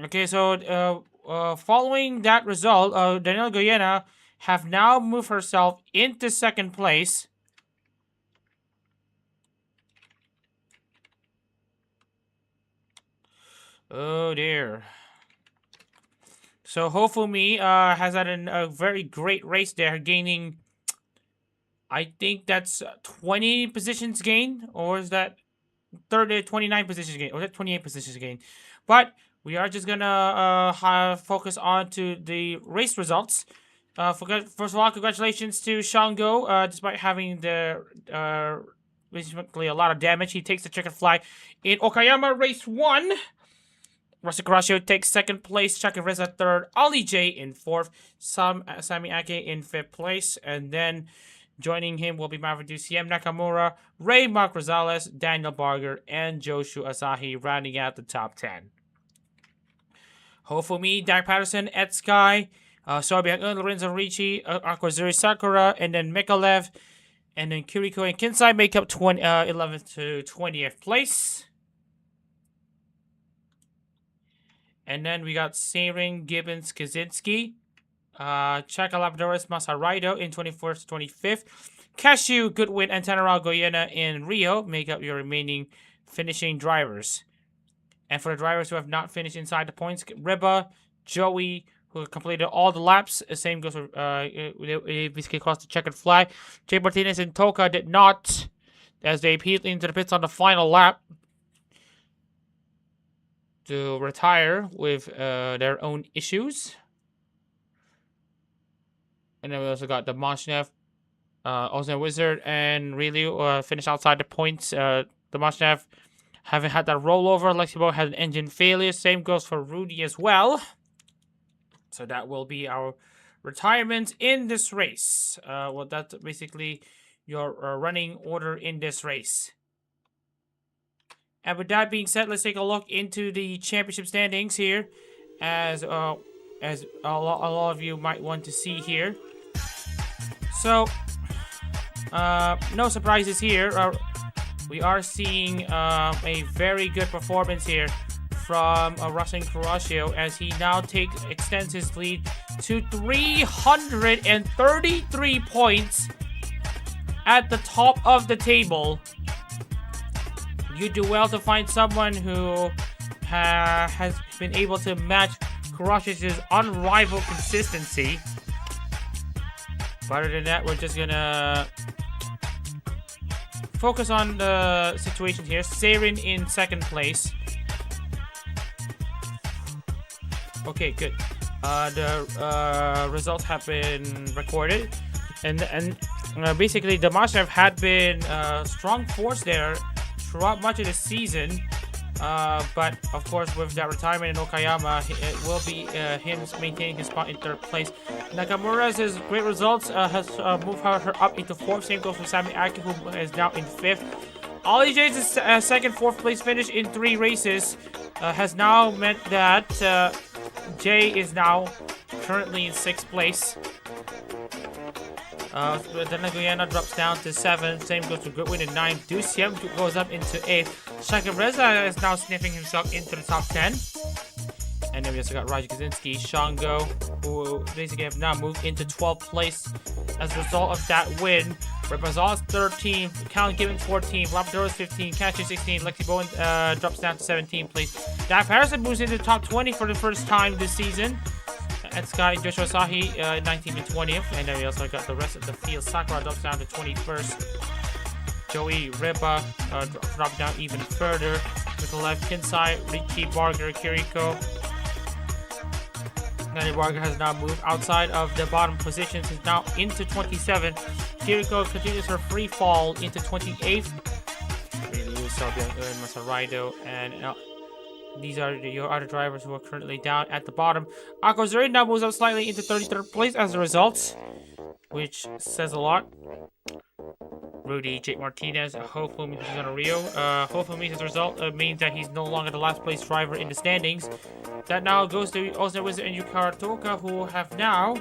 Okay, so following that result, Danielle Goyena have now moved herself into second place. Oh dear. So Hofumi has had a very great race there, gaining, I think that's 20 positions gain, or is that 29 positions gain, or is that 28 positions gain? But we are just gonna focus on to the race results. First of all, congratulations to Shango. Despite having basically a lot of damage, he takes the checkered flag in Okayama race 1. Rustin Carrasco takes second place, Shaki Reza third, Ali J in fourth, Sami Ake in fifth place, and then joining him will be Maverick DCM, Nakamura, Ray Mark Rosales, Daniel Barger, and Joshua Asahi rounding out the top 10. Hofumi, Dak Patterson, Ed Sky, Sobiang Lorenzo Ricci, Akwazuri Sakura, and then Mikolev, and then Kiriko and Kinsai make up 11th to 20th place. And then we got Seirin, Gibbons, Kaczynski, Chaka Labradores, Masaraido in 24th to 25th. Cashew, Goodwin, and Tanarao Goyena in Rio make up your remaining finishing drivers. And for the drivers who have not finished inside the points, Reba, Joey, who completed all the laps, the same goes for, they basically crossed the checkered flag. Jay Martinez and Toka did not, as they peeled into the pits on the final lap to retire with their own issues. And then we also got the Moshnev, Ozan Wizard, and Ryu finish outside the points. The Moshnev haven't had that rollover. Lexibo had an engine failure. Same goes for Rudy as well. So that will be our retirements in this race. Well, that's basically your running order in this race. And with that being said, let's take a look into the championship standings here, as a lot of you might want to see here. So, no surprises here. We are seeing a very good performance here from Russell Carrasco, as he now extends his lead to 333 points at the top of the table. You do well to find someone who has been able to match Carrasco's unrivaled consistency. But other than that, we're just gonna focus on the situation here. Saren in second place. Okay, good. The results have been recorded, and basically the Mustang had been a strong force there throughout much of the season. But of course, with that retirement in Okayama, it will be him maintaining his spot in third place. Nakamura's great results has moved her up into fourth. Same goes for Sami Aki, who is now in fifth. Ollie J's second, fourth place finish in 3 races has now meant that Jay is now currently in 6th place. Then Guyana drops down to 7th. Same goes to Goodwin in 9th. Dusiem goes up into 8th. Shakareza is now sniffing himself into the top 10. And then we also got Raj Kaczynski, Shango, who basically have now moved into 12th place as a result of that win. Repazal's 13th, Callan Gibbons 14th, Labradora's 15th, Catcher 16th, Lexi Bowen drops down to 17th place. Daf Harrison moves into the top 20 for the first time this season. And Sky Joshua Sahi 19th and 20th. And then we also got the rest of the field. Sakura drops down to 21st. Joey Riba dropped down even further. With the left Kinsai, Richie Barger, Kiriko. Nanny Barger has now moved outside of the bottom positions. Is now into 27th. Kiriko continues her free fall into 28th. Ryu, Sobian, Masaraido, and these are your other drivers who are currently down at the bottom. Akko Zuri now moves up slightly into 33rd place as a result, which says a lot. Rudy, Jake Martinez, Hofumi Rio. Hofumi, as a result, means that he's no longer the last place driver in the standings. That now goes to Osner Wizard and Yukara Toka, who have now,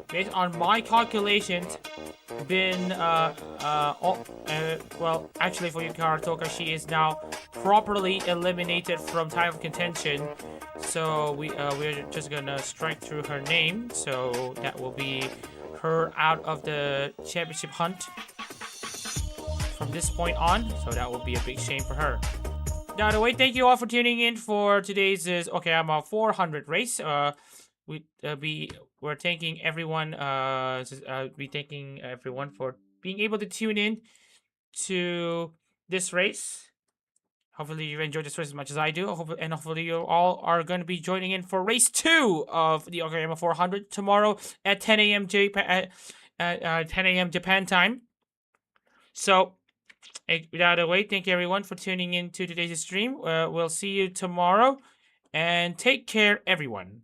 based on my calculations, been well, actually for Yukara Toka, she is now properly eliminated from title contention. So we're just gonna strike through her name. So that will be her out of the championship hunt from this point on. So that will be a big shame for her. By the way, thank you all for tuning in for today's Okayama 400 race. We're thanking everyone. Thanking everyone for being able to tune in to this race. Hopefully you enjoyed this race as much as I do. And hopefully you all are going to be joining in for race 2 of the Okayama 400 tomorrow at 10 a.m. 10 a.m. Japan time. So, without a wait, thank you everyone for tuning in to today's stream. We'll see you tomorrow. And take care, everyone.